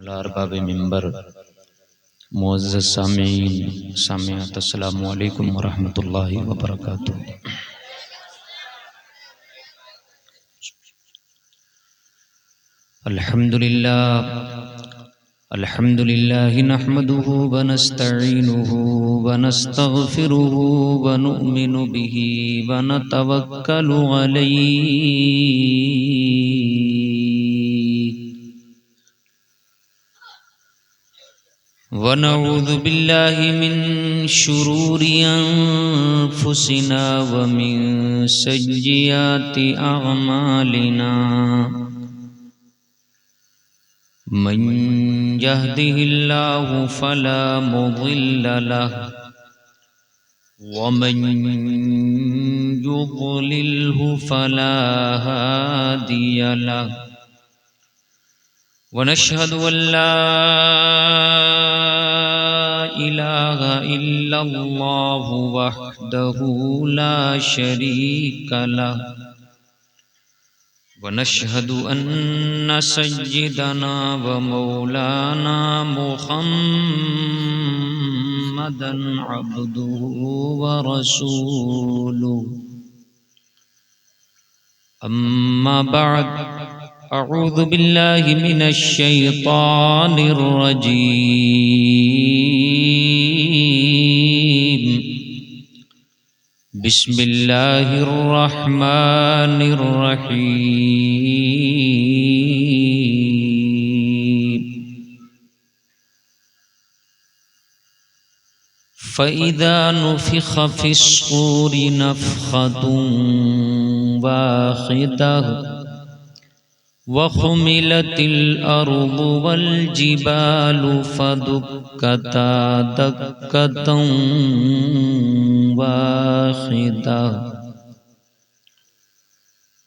على ارباب منبر، معزز سامعین سامعات، السلام علیکم ورحمۃ اللہ وبرکاتہ۔ الحمد للہ نحمده ونستعینه ونستغفره ونؤمن به ونتوکل علیہ ونعوذ باللہ من شرور انفسنا ومن سیئات اعمالنا، من يهده الله فلا مضل له ومن يضلله فلا هادي له، ونشهد أن لا إله إلا الله وحده لا شريك له، ونشهد أن سيدنا ومولانا محمدا عبده ورسوله، أما بعد، أعوذ بالله من الشيطان الرجيم، بسم الله الرحمن الرحيم، فإذا نفخ في الصور نفخة واحدة وحملت الأرض والجبال فدكتا دكة واحدة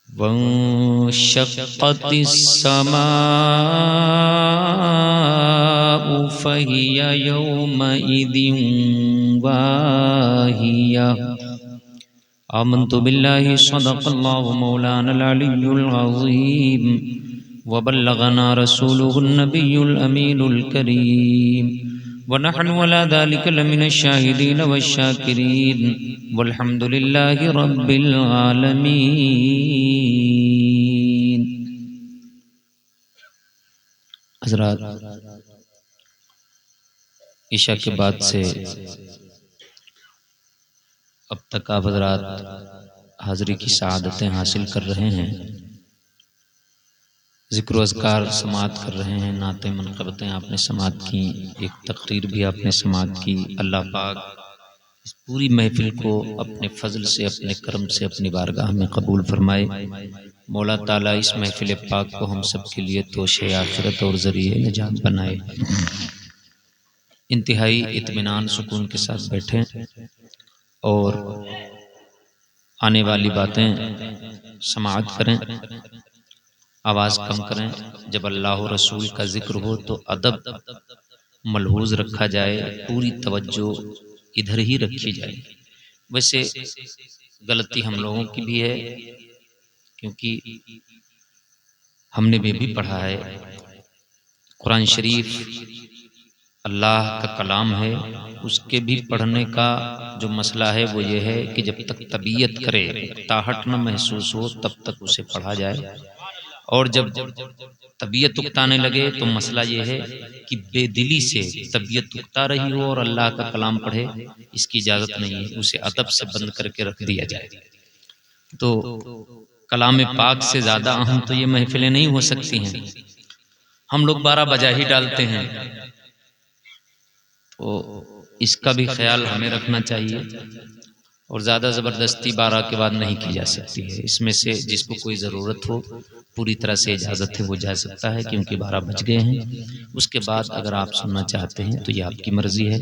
وانشقت السماء فهي يومئذ واهية، آمنت بالله صدق الله مولانا العلي العظيم، وبلغنا رسوله النبي الأمين الكريم، ونحن على ذلك لمن الشاهدين والشاكرين، والحمد لله رب العالمين۔ حضرات، عشاء کے بعد سے اب تک آپ حضرات حاضری کی سعادتیں حاصل کر رہے ہیں، ذکر و اذکار سماعت کر رہے ہیں، نعتیں منقبتیں آپ نے سماعت کی، ایک تقریر بھی آپ نے سماعت کی۔ اللہ پاک اس پوری محفل کو اپنے فضل سے، اپنے کرم سے اپنی بارگاہ میں قبول فرمائے۔ مولا تعالیٰ اس محفل پاک کو ہم سب کے لیے توشہ آخرت اور ذریعہ نجات بنائے۔ انتہائی اطمینان سکون کے ساتھ بیٹھیں اور آنے والی باتیں سماعت کریں، آواز کم کریں۔ جب اللہ و رسول کا ذکر ہو تو ادب ملحوظ رکھا جائے، پوری توجہ ادھر ہی رکھی جائے۔ ویسے غلطی ہم لوگوں کی بھی ہے، کیونکہ ہم نے بھی پڑھا ہے قرآن شریف اللہ کا کلام ہے، اس کے بھی پڑھنے کا جو مسئلہ ہے وہ یہ ہے کہ جب تک طبیعت کرے، اکتاہٹ نہ محسوس ہو، تب تک اسے پڑھا جائے، اور جب طبیعت اکتانے لگے تو مسئلہ یہ ہے کہ بے دلی سے طبیعت اکتا رہی ہو اور اللہ کا کلام پڑھے، اس کی اجازت نہیں ہے، اسے ادب سے بند کر کے رکھ دیا جائے۔ تو کلام پاک سے زیادہ اہم تو یہ محفلیں نہیں ہو سکتی ہیں۔ ہم لوگ 12 بجا ہی ڈالتے ہیں، تو اس کا بھی خیال ہمیں رکھنا چاہیے، اور زیادہ زبردستی 12 کے بعد نہیں کی جا سکتی ہے۔ اس میں سے جس کو کوئی ضرورت ہو، پوری طرح سے اجازت ہے، وہ جا سکتا ہے، کیونکہ 12 بج گئے ہیں۔ اس کے بعد اگر آپ سننا چاہتے ہیں تو یہ آپ کی مرضی ہے،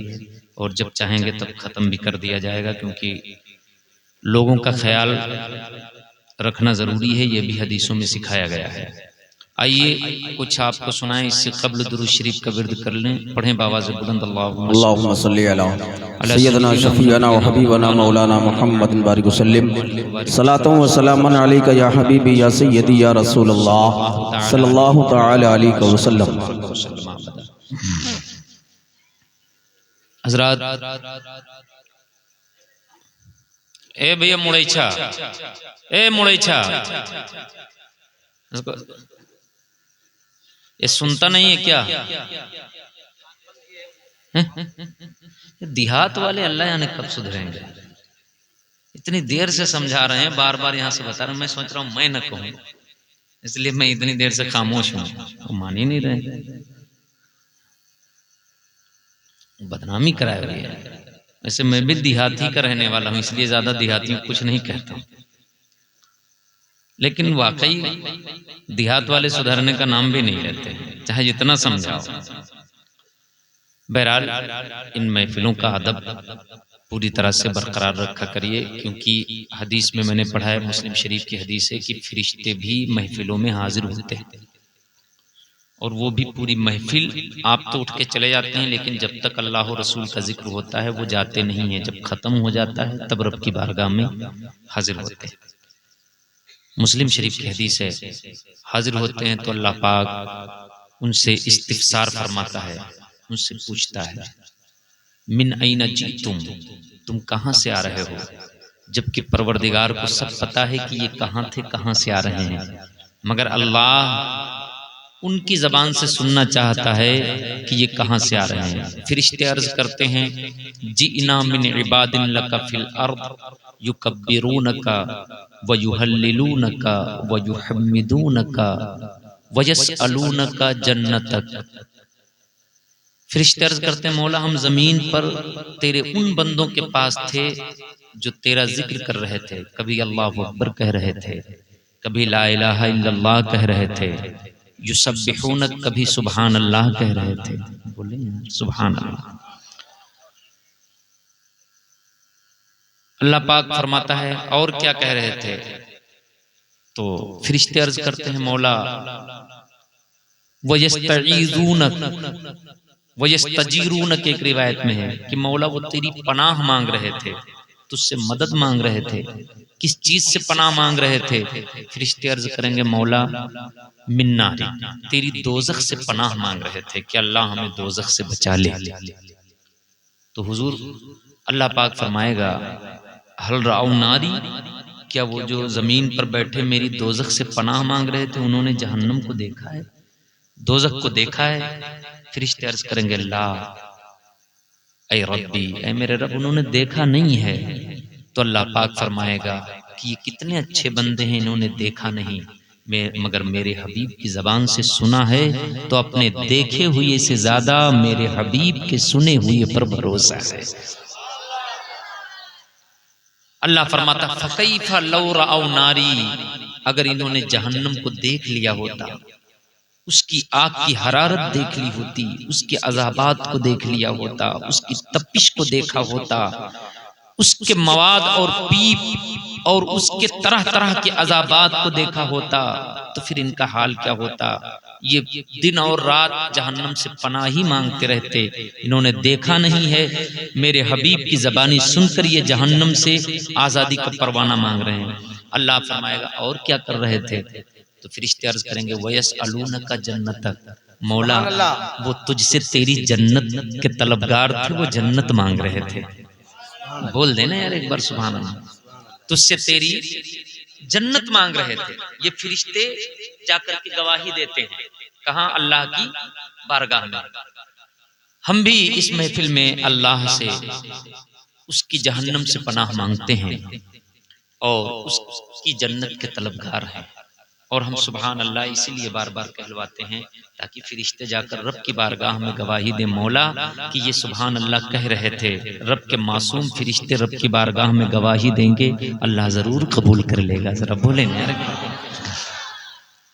اور جب چاہیں گے تب ختم بھی کر دیا جائے گا، کیونکہ لوگوں کا خیال رکھنا ضروری ہے، یہ بھی حدیثوں میں سکھایا گیا ہے۔ آئیے کچھ آپ کو سنائیں، اس سے قبل درود شریف کا ورد کر لیں، پڑھیں بآواز بلند اللہم صلی علی سیدنا شفیعنا و حبیبنا مولانا محمد بارک وسلم، صلاۃ و سلام علیک یا حبیبی یا سیدی یا رسول اللہ صلی اللہ تعالی علیہ وسلم۔ حضرات، اے بھیا مڑیچھا، اے مڑیچھا، یہ سنتا نہیں ہے کیا؟ دیہات والے اللہ یعنی کب سدھریں گے؟ اتنی دیر سے سمجھا رہے ہیں، بار بار یہاں سے بتا رہے ہیں، میں سوچ رہا ہوں میں نہ کہوں، اس لیے میں اتنی دیر سے خاموش ہوں۔ وہ مان ہی نہیں رہے، بدنامی کرائے ہوئی ہے۔ ویسے میں بھی دیہاتی کا رہنے والا ہوں، اس لیے زیادہ دیہاتیوں کچھ نہیں کہتا ہوں، لیکن واقعی دیہات والے سدھرنے کا نام بھی نہیں لیتے، چاہے جتنا سمجھاؤ۔ بہرحال ان محفلوں کا ادب پوری طرح سے برقرار رکھا کریے، کیونکہ حدیث میں نے پڑھا ہے، مسلم شریف کی حدیث ہے کہ فرشتے بھی محفلوں میں حاضر ہوتے ہیں، اور وہ بھی پوری محفل۔ آپ تو اٹھ کے چلے جاتے ہیں، لیکن جب تک اللہ و رسول کا ذکر ہوتا ہے وہ جاتے نہیں ہیں، جب ختم ہو جاتا ہے تب رب کی بارگاہ میں حاضر ہوتے ہیں۔ مسلم شریف کی حدیث ہے، حاضر ہوتے ہیں تو اللہ پاک ان سے استفسار فرماتا ہے، ان سے پوچھتا ہے، من این جئتم، تم کہاں سے آ رہے ہو؟ جبکہ پروردگار کو سب پتا ہے کہ یہ کہاں تھے، کہاں سے آ رہے ہیں، مگر اللہ ان کی زبان سے سننا چاہتا ہے کہ یہ کہاں سے آ رہے ہیں۔ فرشتے عرض کرتے ہیں، جئنا من عباد لک فی الارض یکبرونک ویہللونک ویحمدونک ویسألونک جنتک۔ فرشتے عرض کرتے ہیں، مولا ہم زمین پر تیرے ان بندوں کے پاس تھے جو تیرا ذکر کر رہے تھے، کبھی اللہ اکبر کہہ رہے تھے، کبھی لا الہ الا اللہ کہہ رہے تھے، یسبحونک، کبھی سبحان اللہ کہہ رہے تھے، بولیں سبحان اللہ۔ اللہ پاک فرماتا ہے اور کیا کہہ رہے تھے؟ تو فرشتے عرض کرتے ہیں، مولا وَيَسْتَعِيذُونَكَ وَيَسْتَجِيرُونَكَ، ایک روایت میں ہے کہ مولا وہ تیری پناہ مانگ رہے تھے، تجھ سے مدد مانگ رہے تھے۔ کس چیز سے پناہ مانگ رہے تھے؟ فرشتے عرض کریں گے، مولا من نار، تیری دوزخ سے پناہ مانگ رہے تھے کہ اللہ ہمیں دوزخ سے بچا لے۔ تو حضور اللہ پاک فرمائے گا، حل رأوا ناری، کیا وہ جو زمین پر بیٹھے میری دوزخ سے پناہ مانگ رہے تھے انہوں نے جہنم کو دیکھا ہے، دوزخ کو دیکھا ہے؟ فرشتے عرض کریں گے، لا اے ربی، اے میرے رب انہوں نے دیکھا نہیں ہے۔ تو اللہ پاک فرمائے گا کہ یہ کتنے اچھے بندے ہیں، انہوں نے دیکھا نہیں مگر میرے حبیب کی زبان سے سنا ہے، تو اپنے دیکھے ہوئے سے زیادہ میرے حبیب کے سنے ہوئے پر بھروسہ ہے۔ اللہ فرماتا، فَكَيْفَ لَوْ رَأَوْا نَارِي، اگر انہوں نے جہنم کو دیکھ لیا ہوتا، اس کی آگ کی حرارت دیکھ لی ہوتی، اس کے عذابات کو دیکھ لیا ہوتا، اس کی تپش کو دیکھا ہوتا، اس کے مواد اور پیپ اور اس کے طرح طرح کے عذابات کو دیکھا ہوتا، تو پھر ان کا حال کیا ہوتا؟ یہ دن اور رات جہنم سے پناہ ہی مانگتے رہتے، انہوں نے دیکھا نہیں ہے، میرے حبیب کی زبانی سن کر یہ جہنم سے آزادی کا پروانہ مانگ رہے ہیں۔ اللہ فرمائے گا اور کیا کر رہے تھے؟ تو فرشتے عرض کریں گے، وَيَسْأَلُونَكَ جَنَّتَكَ، مولا وہ تجھ سے تیری جنت کے طلبگار تھے، وہ جنت مانگ رہے تھے۔ بول دینا یار ایک بار سبحان اللہ، تجھ سے تیری جنت مانگ رہے تھے۔ یہ فرشتے جا کر کے گواہی دیتے ہیں، کہاں؟ اللہ کی بارگاہ میں۔ ہم بھی اس محفل میں اللہ سے اس کی جہنم سے پناہ مانگتے ہیں اور اس کی جنت کے طلبگار ہیں، اور ہم سبحان اللہ اسی لیے بار بار کہلواتے ہیں تاکہ فرشتے جا کر رب کی بارگاہ میں گواہی دیں، مولا کہ یہ سبحان اللہ کہہ رہے تھے۔ رب کے معصوم فرشتے رب کی بارگاہ میں گواہی دیں گے، اللہ ضرور قبول کر لے گا۔ ذرا بولیں نا۔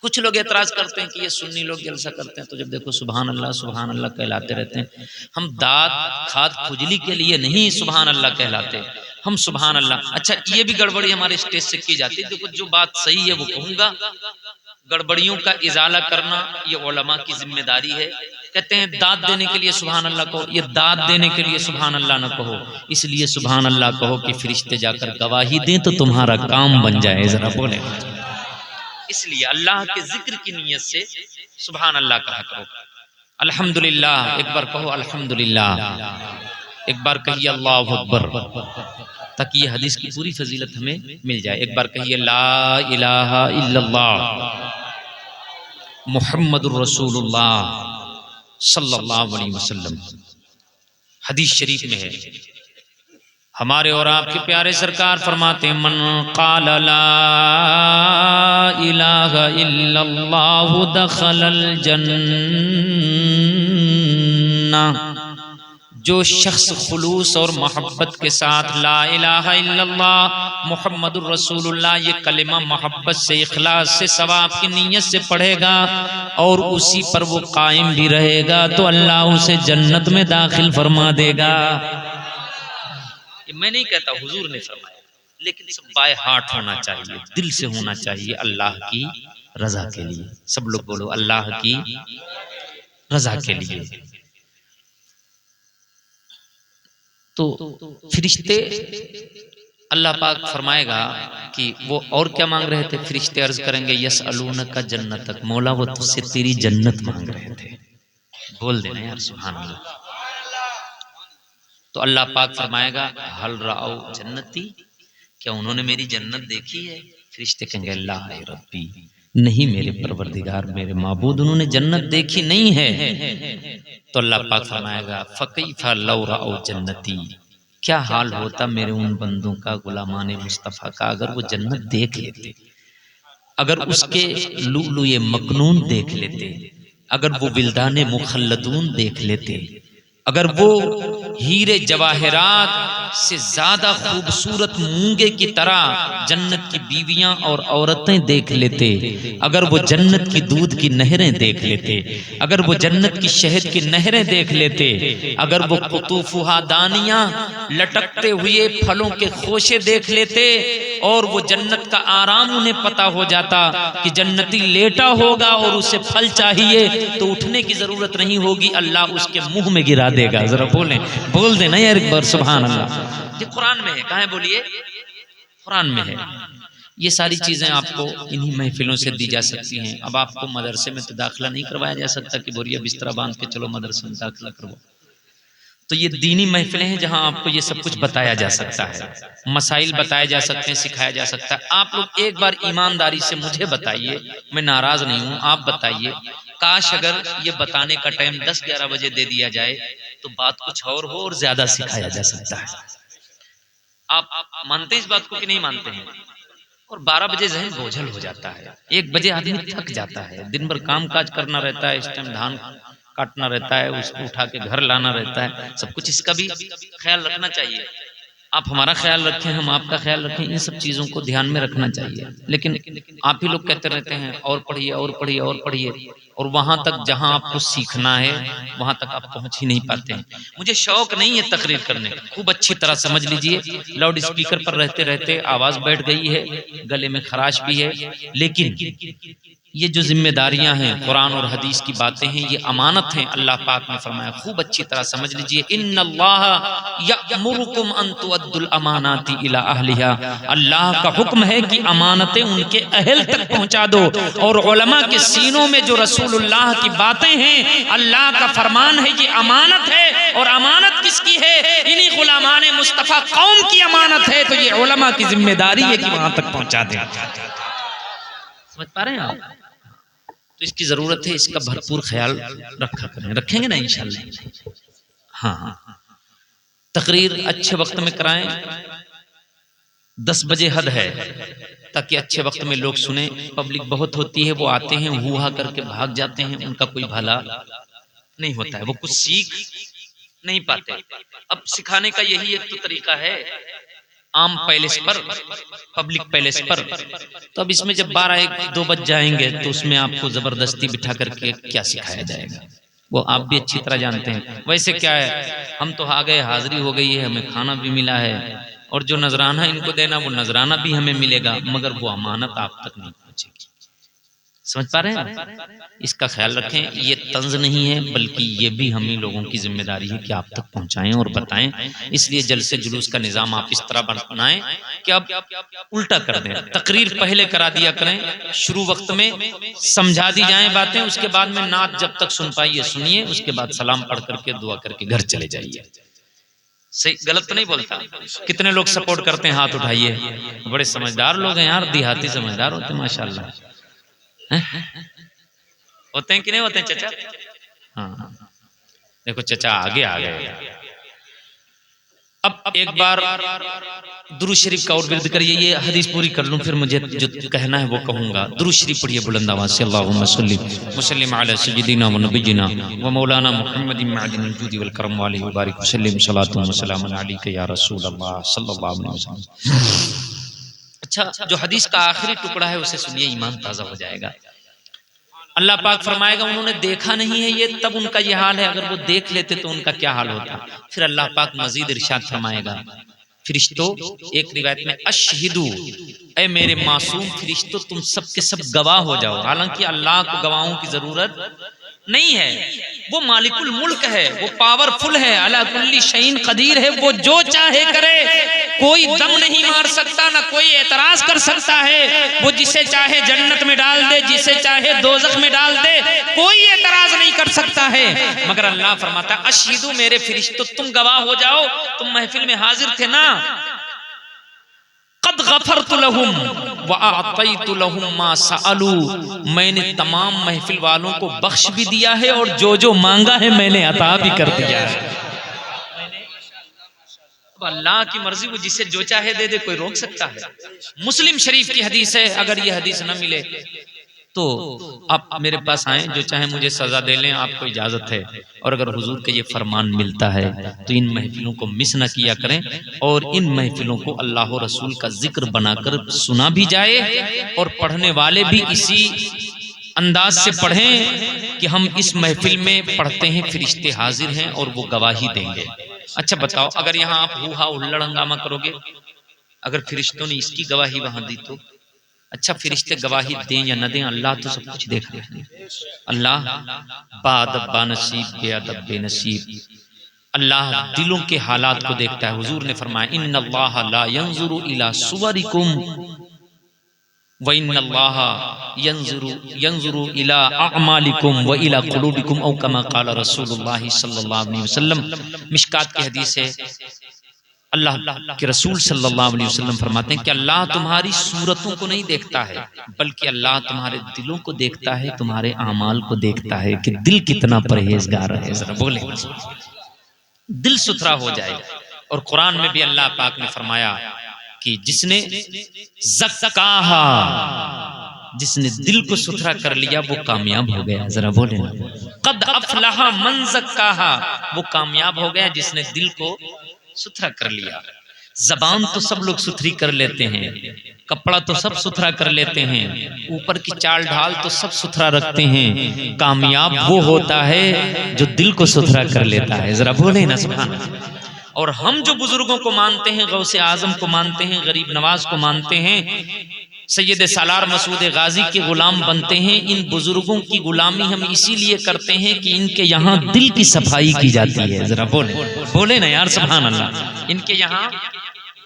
کچھ لوگ اعتراض کرتے ہیں کہ یہ سنی لوگ جلسہ کرتے ہیں تو جب دیکھو سبحان اللہ کہلاتے رہتے ہیں۔ ہم داد کھاد کھجلی کے لیے نہیں سبحان اللہ کہلاتے، ہم سبحان اللہ۔ اچھا یہ بھی گڑبڑی ہمارے اسٹیج سے کی جاتی ہے، دیکھو جو بات صحیح ہے وہ کہوں گا، گڑبڑیوں کا ازالہ کرنا یہ علماء کی ذمہ داری ہے. کہتے ہیں داد دینے کے لیے سبحان اللہ کہو، یہ داد دینے کے لیے سبحان اللہ نہ کہو، اس لیے سبحان اللہ کہو کہ فرشتے جا کر گواہی دیں تو تمہارا کام بن جائے. ذرا بولیں. اس لیے اللہ کے ذکر کی نیت سے سبحان اللہ کہا کرو. الحمدللہ ایک بار کہو الحمدللہ، ایک بار کہیے اللہ اکبر، تاکہ یہ حدیث کی پوری فضیلت ہمیں مل جائے. ایک بار کہیے لا الہ الا اللہ محمد الرسول اللہ صلی اللہ علیہ وسلم. حدیث شریف میں ہے، ہمارے اور آپ کے پیارے سرکار فرماتے ہیں من قال لا الہ الا اللہ دخل الجنہ. جو شخص خلوص اور محبت کے ساتھ لا الہ الا اللہ محمد الرسول اللہ یہ کلمہ محبت سے اخلاص سے ثواب کی نیت سے پڑھے گا اور اسی پر وہ قائم بھی رہے گا تو اللہ اسے جنت میں داخل فرما دے گا. میں نہیں کہتا، حضور نے فرمایا، لیکن سب بائی ہارٹ ہونا چاہیے، دل سے ہونا چاہیے اللہ کی رضا کے لیے. سب لوگ بولو اللہ کی رضا کے لیے. تو فرشتے اللہ پاک فرمائے گا کہ وہ اور کیا مانگ رہے تھے. فرشتے عرض کریں گے یسألونک جنتک، مولا وہ تجھ سے تیری جنت مانگ رہے تھے. بول دینا یار سبحان اللہ. تو اللہ پاک فرمائے گا حل رأو جنتی، کیا انہوں نے میری جنت دیکھی ہے؟ فرشتے کہیں گے لا ربی، نہیں میرے پروردگار میرے معبود انہوں نے جنت دیکھی نہیں ہے. تو اللہ پاک فرمائے گا فکیف لو رأو جنتی، کیا حال ہوتا میرے ان بندوں کا غلامان مصطفیٰ کا اگر وہ جنت دیکھ لیتے، اگر اس کے لؤلؤ مکنون دیکھ لیتے، اگر وہ ولدان مخلدون دیکھ لیتے، اگر وہ ہیرے جواہرات سے زیادہ خوبصورت مونگے کی طرح جنت کی بیویاں اور عورتیں دیکھ لیتے، اگر وہ جنت کی دودھ کی نہریں دیکھ لیتے، اگر وہ جنت کی شہد کی نہریں دیکھ لیتے، اگر وہ قطوفہا دانیاں لٹکتے ہوئے پھلوں کے خوشے دیکھ لیتے، اور وہ جنت کا آرام انہیں پتا ہو جاتا کہ جنتی لیٹا ہوگا اور اسے پھل چاہیے تو اٹھنے کی ضرورت نہیں ہوگی، اللہ اس کے منہ میں گرا دے گا. ذرا بولیں، بول دینا یار ایک بار سبحان اللہ. یہ قرآن میں ہے. کہاں ہے بولیے؟ قرآن میں ہے. یہ ساری چیزیں آپ کو انہی محفلوں سے دی جا سکتی ہیں. اب آپ کو مدرسے میں تو داخلہ نہیں کروایا جا سکتا کہ بوریا بستر باندھ کے چلو مدرسے میں داخلہ کرو. تو یہ دینی محفلیں ہیں جہاں آپ کو یہ سب کچھ بتایا جا سکتا ہے، مسائل بتائے جا سکتے ہیں، سکھایا جا سکتا ہے. آپ لوگ ایک بار ایمانداری سے مجھے بتائیے، میں ناراض نہیں ہوں، آپ بتائیے، کاش اگر یہ بتانے کا ٹائم 10-11 بجے دے دیا جائے تو بات کچھ اور ہو اور زیادہ سکھایا جا سکتا ہے. آپ مانتے اس بات کو کہ نہیں مانتے ہیں؟ اور 12 بجے ذہن بوجھل ہو جاتا ہے، 1 بجے آدمی تھک جاتا ہے، دن بھر کام کاج کرنا رہتا ہے، اس ٹائم دھان کاٹنا رہتا ہے، اس کو اٹھا کے گھر لانا رہتا ہے، سب کچھ اس کا بھی خیال رکھنا چاہیے. آپ ہمارا خیال رکھیں، ہم آپ کا خیال رکھیں، ان سب چیزوں کو دھیان میں رکھنا چاہیے. لیکن آپ ہی لوگ کہتے رہتے ہیں اور پڑھیے اور پڑھیے اور پڑھیے، اور وہاں تک جہاں آپ کو سیکھنا ہے وہاں تک آپ پہنچ ہی نہیں پاتے ہیں. مجھے شوق نہیں ہے تقریر کرنے کا، خوب اچھی طرح سمجھ لیجئے. لاؤڈ اسپیکر پر رہتے رہتے آواز بیٹھ گئی ہے، گلے میں خراش بھی ہے، لیکن یہ جو ذمہ داریاں ہیں، قرآن اور حدیث کی باتیں ہیں، یہ امانت ہیں. اللہ پاک نے فرمایا، خوب اچھی طرح سمجھ لیجئے، ان اللہ یأمرکم ان تؤدوا الامانات الی اہلھا، اللہ کا حکم ہے کہ امانتیں ان کے اہل تک پہنچا دو. اور علماء کے سینوں میں جو رسول اللہ کی باتیں ہیں، اللہ کا فرمان ہے یہ امانت ہے. اور امانت کس کی ہے؟ انہی غلامان مصطفیٰ قوم کی امانت ہے. تو یہ علماء کی ذمہ داری ہے کہ وہاں تک پہنچا دیں. سمجھ پا رہے ہیں آپ؟ تو اس کی ضرورت ہے، اس کا بھرپور خیال رکھا کریں. رکھیں گے نا انشاءاللہ؟ ہاں، تقریر اچھے وقت میں کرائیں. 10 بجے حد ہے تاکہ اچھے وقت میں لوگ سنیں. پبلک بہت ہوتی ہے، وہ آتے ہیں ہوا کر کے بھاگ جاتے ہیں، ان کا کوئی بھلا نہیں ہوتا ہے، وہ کچھ سیکھ نہیں پاتے. اب سکھانے کا یہی ایک تو طریقہ ہے، عام پیلس پر، پبلک پیلس پر. تو اب اس میں جب 12-1-2 بج جائیں گے تو اس میں آپ کو زبردستی بٹھا کر کے کیا سکھایا جائے گا؟ وہ آپ بھی اچھی طرح جانتے ہیں. ویسے کیا ہے، ہم تو آ گئے، حاضری ہو گئی ہے، ہمیں کھانا بھی ملا ہے، اور جو نذرانہ ان کو دینا وہ نذرانہ بھی ہمیں ملے گا، مگر وہ امانت آپ تک نہیں پہنچے گی. سمجھ پا رہے ہیں؟ اس کا خیال رکھیں، یہ طنز نہیں ہے بلکہ یہ بھی ہم ہی لوگوں کی ذمہ داری ہے کہ آپ تک پہنچائیں اور بتائیں۔ اس لیے جلسے جلوس کا نظام آپ اس طرح بنائیں کہ اب الٹا کر دیں، تقریر پہلے کرا دیا کریں، شروع وقت میں سمجھا دی جائیں باتیں، اس کے بعد میں نعت جب تک سن پائیے سنیے، اس کے بعد سلام پڑھ کر کے دعا کر کے گھر چلے جائیے۔ صحیح غلط تو نہیں بولتا؟ کتنے لوگ سپورٹ کرتے ہیں؟ ہاتھ اٹھائیے۔ بڑے سمجھدار لوگ ہیں یار، دیہاتی سمجھدار ہوتے ہیں ماشاءاللہ۔ ہوتے ہیں کہ نہیں ہوتے ہیں چچا؟ ہاں دیکھو چچا آگے آ گئے۔ اب ایک بار درود شریف کا اور ورد کریے، یہ حدیث پوری کر لوں پھر مجھے جو کہنا ہے وہ کہوں گا۔ درود شریف پڑھیے بلند آواز سے، اللہم صلی وسلم علی سیدنا و نبینا و مولانا محمد معدن الجود والکرم وعلیہ وبارک وسلم، صلاۃ و سلام علیک یا رسول اللہ صلی اللہ علیہ وسلم۔ اچھا، جو حدیث کا آخری ٹکڑا ہے اسے سنیے، ایمان تازہ ہو جائے گا۔ اللہ پاک فرمائے گا انہوں نے دیکھا نہیں ہے یہ، تب ان کا یہ حال ہے، اگر وہ دیکھ لیتے تو ان کا کیا حال ہوتا۔ پھر اللہ پاک مزید ارشاد فرمائے گا، فرشتوں، ایک روایت میں اشہدو، اے میرے معصوم فرشتوں تم سب کے سب گواہ ہو جاؤ۔ حالانکہ اللہ کو گواہوں کی ضرورت نہیں ہے، وہ مالک الملک ہے، وہ پاورفل ہے، علی کل شیء قدیر ہے، وہ جو چاہے کرے، کوئی دم نہیں مار سکتا، نہ کوئی اعتراض کر سکتا ہے۔ وہ جسے چاہے جنت میں ڈال دے، جسے چاہے دوزخ میں ڈال دے، کوئی اعتراض نہیں کر سکتا ہے۔ مگر اللہ فرماتا ہے اشہدو، میرے فرشتوں تم گواہ ہو جاؤ، تم محفل میں حاضر تھے نا، قد غفرت لهم واعطيت لهم ما سألوا، میں نے تمام محفل والوں کو بخش بھی دیا ہے اور جو جو مانگا ہے میں نے عطا بھی کر دیا ہے۔ اب اللہ کی مرضی، وہ جسے جو چاہے دے دے، کوئی روک سکتا ہے؟ مسلم شریف کی حدیث ہے، اگر یہ حدیث نہ ملے تو آپ میرے پاس آئیں، جو چاہیں مجھے سزا دے لیں، آپ کو اجازت ہے۔ اور اگر حضور کا یہ فرمان ملتا ہے تو ان محفلوں کو مس نہ کیا کریں، اور ان محفلوں کو اللہ و رسول کا ذکر بنا کر سنا بھی جائے، اور پڑھنے والے بھی اسی انداز سے پڑھیں کہ ہم اس محفل میں پڑھتے ہیں، فرشتے حاضر ہیں اور وہ گواہی دیں گے۔ اچھا بتاؤ، اگر یہاں آپ ہو ہا ہلڑ ہنگامہ کرو گے، اگر فرشتوں نے اس کی گواہی وہاں دی تو اچھا، فرشتے گواہی دیں یا نہ دیں، اللہ تو سب کچھ دیکھ رہے ہیں۔ اللہ بادب با نصیب، بے ادب بے نصیب، اللہ دلوں کے حالات کو دیکھتا ہے۔ حضور نے فرمایا ان اللہ لا ينظر الى صورکم وان اللہ ينظر الى اعمالکم والى قلوبکم، او کما قال رسول اللہ صلی اللہ علیہ وسلم۔ مشکات کی حدیث ہے، اللہ کے رسول صلی اللہ علیہ وسلم فرماتے ہیں کہ اللہ تمہاری صورتوں کو نہیں دیکھتا ہے، بلکہ اللہ تمہارے دلوں کو دیکھتا ہے، تمہارے اعمال کو دیکھتا ہے کہ دل کتنا پرہیزگار ہے۔ ذرا بولیں، دل ستھرا ہو جائے۔ اور قرآن میں بھی اللہ پاک نے فرمایا کہ جس نے زکاہا، جس نے دل کو ستھرا کر لیا وہ کامیاب ہو گیا۔ ذرا بولیں، قد افلح من زکاہا، وہ کامیاب ہو گیا جس نے دل کو ستھرا کر لیا۔ زبان تو سب لوگ ستھری کر لیتے ہیں، کپڑا تو سب ستھرا کر لیتے ہیں، اوپر کی چال ڈھال تو سب ستھرا رکھتے ہیں، کامیاب وہ ہوتا ہے جو دل کو ستھرا کر لیتا ہے۔ ذرا بولیں نا سبحان اللہ۔ اور ہم جو بزرگوں کو مانتے ہیں، غوث اعظم کو مانتے ہیں، غریب نواز کو مانتے ہیں، سید سالار مسعود غازی کے غلام بنتے ہیں، ان بزرگوں کی غلامی ہم اسی لیے کرتے ہیں کہ ان کے یہاں دل کی صفائی کی جاتی ہے۔ ذرا بولیں، بولیں نا یار سبحان اللہ، ان کے یہاں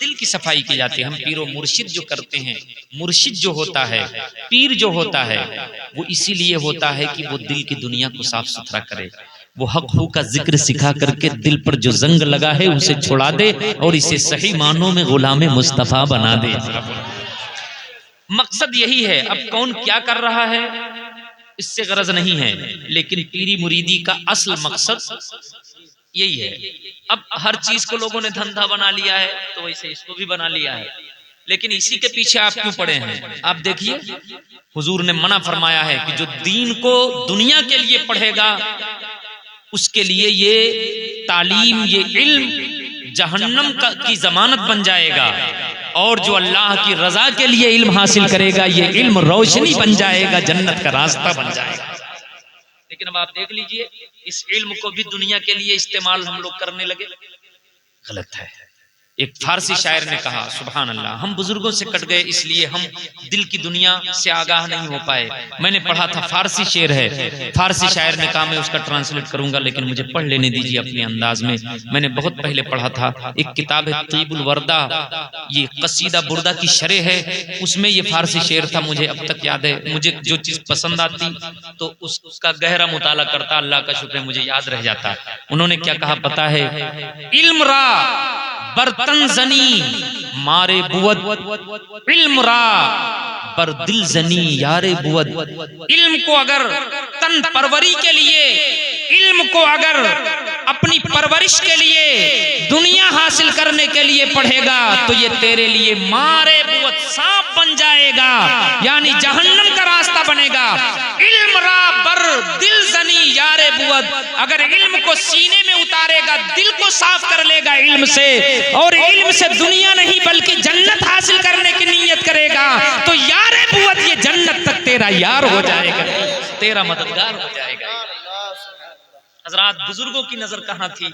دل کی صفائی کی جاتی ہے۔ ہم پیر و مرشد جو کرتے ہیں، مرشد جو ہوتا ہے، پیر جو ہوتا ہے، وہ اسی لیے ہوتا ہے کہ وہ دل کی دنیا کو صاف ستھرا کرے، وہ حق ہو کا ذکر سکھا کر کے دل پر جو زنگ لگا ہے اسے چھڑا دے اور اسے صحیح معنوں میں غلام مصطفیٰ بنا دے۔ مقصد یہی ہے۔ اب کون کیا کر رہا ہے اس سے غرض نہیں ہے، لیکن پیری مریدی کا اصل مقصد یہی ہے۔ اب ہر چیز کو لوگوں نے دھندا بنا لیا ہے تو ویسے اس کو بھی بنا لیا ہے، لیکن اسی کے پیچھے آپ کیوں پڑے ہیں؟ آپ دیکھیے حضور نے منع فرمایا ہے کہ جو دین کو دنیا کے لیے پڑھے گا اس کے لیے یہ تعلیم، یہ علم جہنم کی ضمانت بن جائے گا، اور جو اللہ کی رضا کے لیے علم حاصل کرے گا یہ علم روشنی بن جائے گا، جنت کا راستہ بن جائے گا۔ لیکن اب آپ دیکھ لیجئے اس علم کو بھی دنیا کے لیے استعمال ہم لوگ کرنے لگے، غلط ہے۔ ایک فارسی شاعر نے کہا سبحان اللہ، ہم بزرگوں سے کٹ گئے اس لیے ہم دل کی دنیا سے آگاہ نہیں ہو پائے. میں نے پڑھا تھا، فارسی شعر ہے، فارسی شاعر نے کہا، میں اس کا ٹرانسلیٹ کروں گا لیکن مجھے پڑھ لینے دیجیے اپنے انداز میں. میں نے بہت پہلے پڑھا تھا، ایک کتاب ہے طیب الوردہ، یہ قصیدہ بردہ کی شرح ہے، اس میں یہ فارسی شعر تھا. مجھے اب تک یاد ہے، مجھے جو چیز پسند آتی تو اس کا گہرا مطالعہ کرتا، اللہ کا شکر ہے مجھے یاد رہ جاتا. انہوں نے کیا کہا پتا ہے؟ علم را برتن زنی مارے بود، علم را بر دل زنی یارے بود. علم کو اگر تن پروری کے لیے، علم کو اگر اپنی پرورش کے لیے، دنیا حاصل کرنے کے لیے پڑھے گا تو یہ تیرے لیے مارے بود، سانپ بن جائے گا، یعنی جہنم کا راستہ بنے گا. علم را بر دل زنی یارے بود، اگر علم کو سینے میں اتارے گا، دل کو صاف کر لے گا علم سے، اور علم سے دنیا نہیں بلکہ جنت حاصل کرنے کی نیت کرے گا تو یارے بود، یہ جنت تک تیرا یار ہو جائے گا، تیرا مددگار ہو جائے گا. حضرات، بزرگوں کی نظر کہاں تھی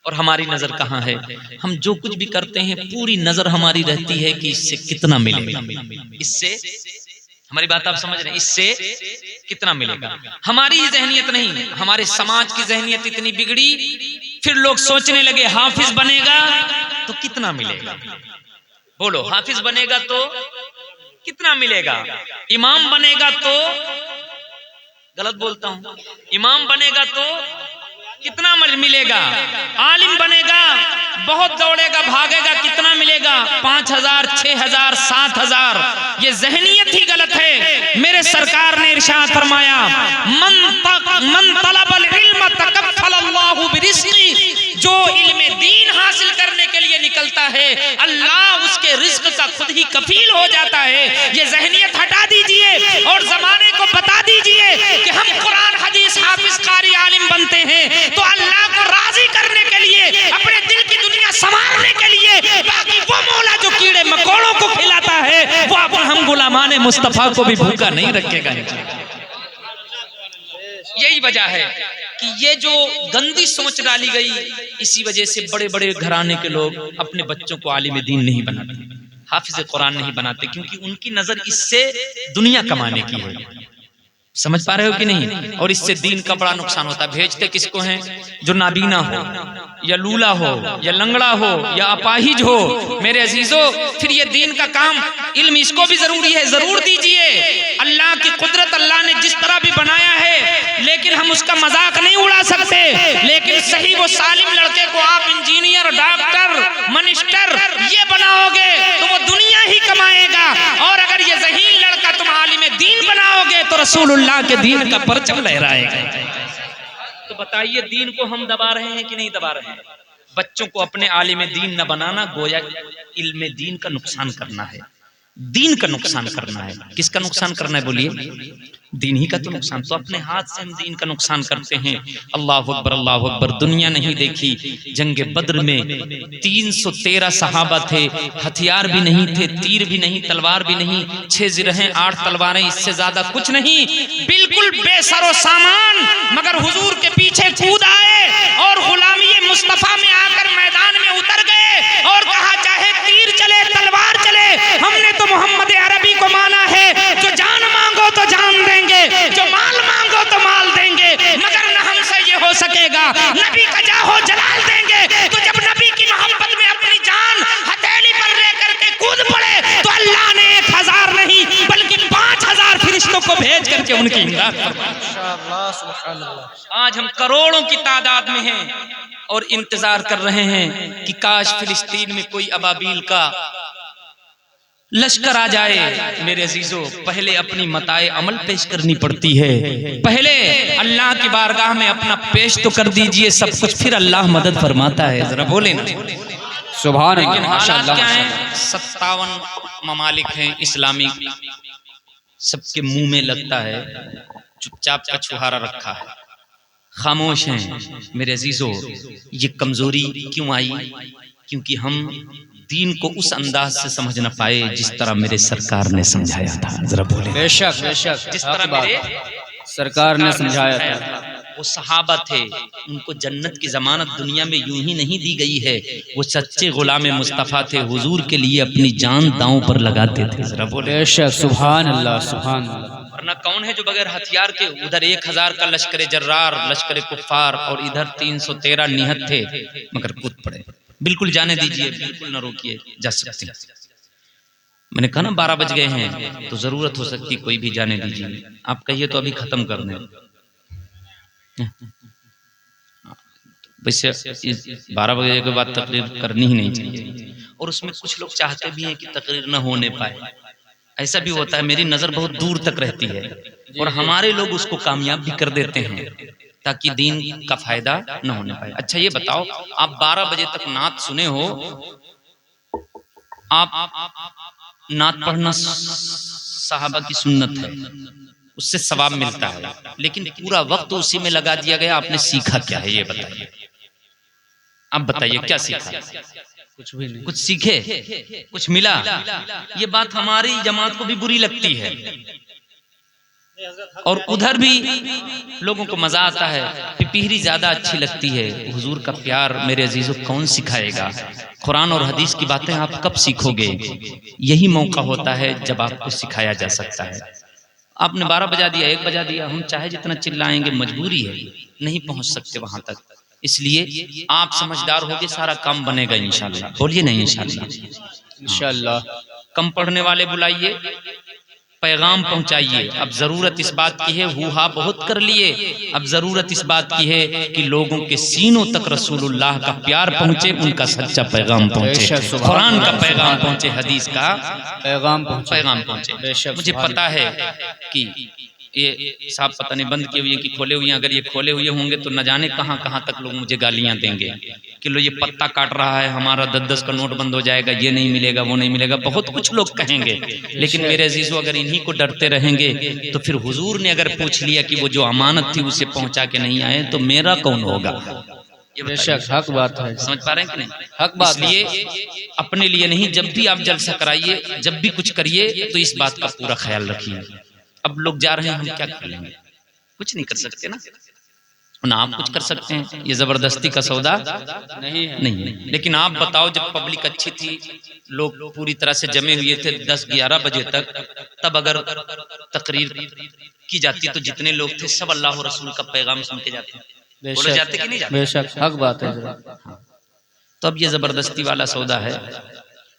اور ہماری نظر کہاں ہے؟ ہم جو کچھ بھی کرتے ہیں پوری نظر ہماری رہتی ہے کہ اس سے کتنا ملے گا، اس سے، ہماری بات آپ سمجھ رہے ہیں، اس سے کتنا ملے گا. ہماری ذہنیت نہیں، ہمارے سماج کی ذہنیت اتنی بگڑی، پھر لوگ سوچنے لگے حافظ بنے گا تو کتنا ملے گا. بولو، حافظ بنے گا تو کتنا ملے گا، امام بنے گا تو، غلط بولتا ہوں، امام بنے گا تو کتنا ملے گا، عالم بنے گا، بہت دوڑے گا بھاگے گا، کتنا ملے گا، 5000 6000 7000. یہ ذہنیت ہی غلط ہے. میرے سرکار نے ارشاد فرمایا، من طلب العلم تکفل اللہ برزقی، جو علم دین حاصل کرنے کے لیے نکلتا ہے اللہ اس کے رزق کا خود ہی کفیل ہو جاتا ہے. یہ ذہنیت ہٹا دیجئے اور زمانے کو بتا دیجئے کہ ہم قرآن حدیث حافظ قاری عالم بنتے ہیں تو اللہ کو راضی کرنے کے لیے، اپنے دل کی دنیا سنوارنے کے لیے. باقی وہ مولا جو کیڑے مکوڑوں کو کھلاتا ہے وہ اب ہم غلامان مصطفیٰ کو بھی بھوکا نہیں رکھے گا. یہی وجہ ہے کہ یہ جو گندی سوچ ڈالی گئی، اسی وجہ سے بڑے بڑے گھرانے کے لوگ اپنے بچوں کو عالم دین نہیں بناتے، حافظ قرآن نہیں بناتے، کیونکہ ان کی نظر اس سے دنیا کمانے کی ہے. سمجھ پا رہے ہو کہ نہیں؟ اور اس سے دین کا بڑا نقصان ہوتا ہے. بھیجتے کس کو ہیں؟ جو نابینا ہو یا لولا ہو یا لنگڑا ہو یا اپاہج ہو. میرے عزیزو، پھر یہ دین کا کام، علم اس کو بھی ضروری ہے، ضرور دیجئے. اللہ کی قدرت اللہ نے جس طرح بھی بنایا ہے، لیکن ہم اس کا مذاق نہیں اڑا سکتے. لیکن صحیح وہ سالم لڑکے کو آپ انجینئر، ڈاکٹر، منسٹر یہ بناؤ گے تو وہ دنیا ہی کمائے گا، اور اگر یہ ذہین لڑکا تم عالم دین بناؤ گے تو رسول اللہ کے دین کا پرچم لہرائے گا. تو بتائیے، دین کو ہم دبا رہے ہیں کہ نہیں دبا رہے ہیں؟ بچوں کو اپنے عالم دین نہ بنانا گویا علم دین کا نقصان کرنا ہے، دین کا نقصان کرنا ہے. کس کا نقصان کرنا ہے بولیے؟ دین ہی کا تو نقصان. تو اپنے ہاتھ سے ہم دین کا نقصان کرتے ہیں. اللہ اکبر، اللہ اکبر. دنیا نہیں دیکھی، جنگ بدر میں 313 صحابہ تھے، ہتھیار بھی نہیں تھے، تیر بھی نہیں، تلوار بھی نہیں، 6 زرہیں 8 تلواریں، اس سے زیادہ کچھ نہیں، بالکل بے سر و سامان، مگر حضور کے پیچھے کود آئے اور غلامی مصطفیٰ میں آ کر میدان میں اتر گئے اور کہا چاہے تیر چلے تلوار چلے، ہم نے تو محمد عربی کو مانا ہے، جو جان مانگو تو جان دیں گے، جو مال مانگو تو مال دیں گے، مگر نہ ہم سے یہ ہو سکے گا. نبی کا جاہو جلال دیں گے. تو جب نبی کی محبت میں اپنی جان ہتھیلی پر لے کر کے کود پڑے تو اللہ نے 1000 نہیں بلکہ 5000 فرشتوں کو بھیج کر کے ان کی امداد فرمائی. آج ہم کروڑوں کی تعداد میں ہیں اور انتظار کر رہے ہیں کہ کاش فلسطین میں کوئی ابابیل کا لشکر آ جائے. میرے عزیزو، پہلے اپنی متاع عمل پیش کرنی پڑتی ہے، پہلے اللہ کی بارگاہ میں اپنا پیش تو کر دیجئے سب کچھ، پھر اللہ مدد فرماتا ہے. ذرا بولیں نا سبحان اللہ. لیکن حالات کیا ہیں؟ 57 ممالک ہیں اسلامی، سب کے منہ میں لگتا ہے، چپ چاپ کا چھہارا رکھا ہے، خاموش ہیں. میرے عزیزو، یہ کمزوری کیوں آئی؟ کیونکہ ہم دین کو اس انداز سے سمجھ نہ پائے جس طرح میرے سرکار نے سمجھایا تھا. ذرا بولیں. بے شک بے شک، جس طرح میرے سرکار نے سمجھایا تھا. وہ صحابہ تھے، ان کو جنت کی ضمانت دنیا میں یوں ہی نہیں دی گئی ہے، وہ سچے غلام مصطفیٰ تھے، حضور کے لیے اپنی جان داؤں پر لگاتے تھے. ذرا بولے بے شک. سبحان اللہ سبحان اللہ. ورنہ کون ہے جو بغیر ہتھیار کے، ادھر 1000 کا لشکر جرار، لشکر کفار، اور ادھر 313 نہت تھے مگر کود پڑے. بالکل جانے دیجئے، بالکل نہ روکیے، جا سکتے ہیں. میں نے کہا نا 12 بج گئے ہیں تو ضرورت ہو سکتی کوئی بھی جانے دیجئے. آپ کہیے تو ابھی ختم کر دیں. ویسے 12 بجے کے بعد تقریر کرنی ہی نہیں چاہیے، اور اس میں کچھ لوگ چاہتے بھی ہیں کہ تقریر نہ ہونے پائے. ایسا بھی ہوتا ہے، میری نظر بہت دور تک رہتی ہے اور ہمارے لوگ اس کو کامیاب بھی کر دیتے ہیں تاکہ دین کا فائدہ نہ ہونے پائے. اچھا یہ بتاؤ، آپ 12 بجے تک نعت سنے ہو، آپ نعت پڑھنا صحابہ کی سنت ہے، اس سے ثواب ملتا ہے، لیکن پورا وقت اسی میں لگا دیا گیا. آپ نے سیکھا کیا ہے یہ بتائیے؟ اب بتائیے کیا سیکھا؟ کچھ بھی نہیں. کچھ سیکھے؟ کچھ ملا؟ یہ بات ہماری جماعت کو بھی بری لگتی ہے، اور ادھر بھی لوگوں کو مزہ آتا ہے. پپیہری زیادہ اچھی لگتی ہے. حضور کا پیار میرے عزیزو کون سکھائے گا؟ قرآن اور حدیث کی باتیں آپ کب سیکھو گے؟ یہی موقع ہوتا ہے جب آپ کو سکھایا جا سکتا ہے. آپ نے 12 بجا دیا، 1 بجا دیا، ہم چاہے جتنا چلائیں گے مجبوری ہے، نہیں پہنچ سکتے وہاں تک. اس لیے آپ سمجھدار ہوگے، سارا کام بنے گا انشاءاللہ. بولیے نہیں انشاءاللہ. انشاءاللہ. کم پڑھنے والے بلائیے، پیغام پہنچائیے. اب ضرورت اس بات کی ہے، ہوا بہت کر لیے، اب ضرورت اس بات کی ہے کہ لوگوں کے سینوں تک رسول اللہ کا پیار پہنچے، ان کا سچا پیغام پہنچے، قرآن کا پیغام پہنچے، حدیث کا پیغام پہنچے. مجھے پتا ہے کہ یہ صاحب پتہ نہیں بند کیے ہوئے کہ کھولے ہوئے ہیں. اگر یہ کھولے ہوئے ہوں گے تو نہ جانے کہاں کہاں تک لوگ مجھے گالیاں دیں گے کہ لو یہ پتا کاٹ رہا ہے، ہمارا 10 کا نوٹ بند ہو جائے گا، یہ نہیں ملے گا، وہ نہیں ملے گا. بہت کچھ لوگ کہیں گے، لیکن میرے عزیزو اگر انہی کو ڈرتے رہیں گے تو پھر حضور نے اگر پوچھ لیا کہ وہ جو امانت تھی اسے پہنچا کے نہیں آئے تو میرا کون ہوگا؟ بے شک حق بات ہے. سمجھ پا رہے ہیں کہ نہیں؟ حق بات. اس لیے اپنے لیے نہیں، جب بھی آپ جلسہ کرائیے، جب بھی کچھ کریے تو اس بات کا پورا خیال رکھیے. اب لوگ جا رہے ہیں، ہم کیا کر لیں گے؟ کچھ نہیں کر سکتے نا. نہ آپ کچھ کر سکتے ہیں، یہ زبردستی کا سودا نہیں ہے. نہیں. لیکن آپ بتاؤ، جب پبلک اچھی تھی، لوگ پوری طرح سے جمے ہوئے تھے 10-11 بجے تک، تب اگر تقریر کی جاتی تو جتنے لوگ تھے سب اللہ و رسول کا پیغام سن کے جاتے. بولے جاتے کہ نہیں جاتے؟ بے شک حق بات ہے. تو اب یہ زبردستی والا سودا ہے.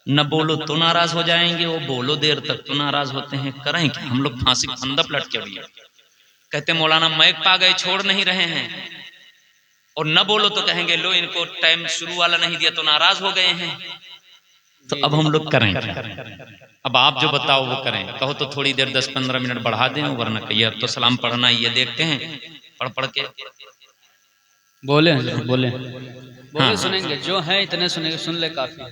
نہ بولو تو ناراض ہو جائیں گے، وہ بولو دیر تک تو ناراض ہوتے ہیں. کریں کہ ہم لوگ پھانسی پھندپ لٹ کے ہوئی کہتے مولانا مائک پا گئے، چھوڑ نہیں رہے ہیں، اور نہ بولو تو کہیں گے لو ان کو ٹائم شروع والا نہیں دیا تو ناراض ہو گئے ہیں. تو اب ہم لوگ کریں. اب آپ جو بتاؤ وہ کریں. کہو تو تھوڑی دیر 10-15 منٹ بڑھا دیں، ورنہ کہیے اب تو سلام پڑھنا یہ دیکھتے ہیں، پڑھ کے بولے بولے بولے سنیں گے. جو ہیں اتنے سنیں گے، سن لے کافی.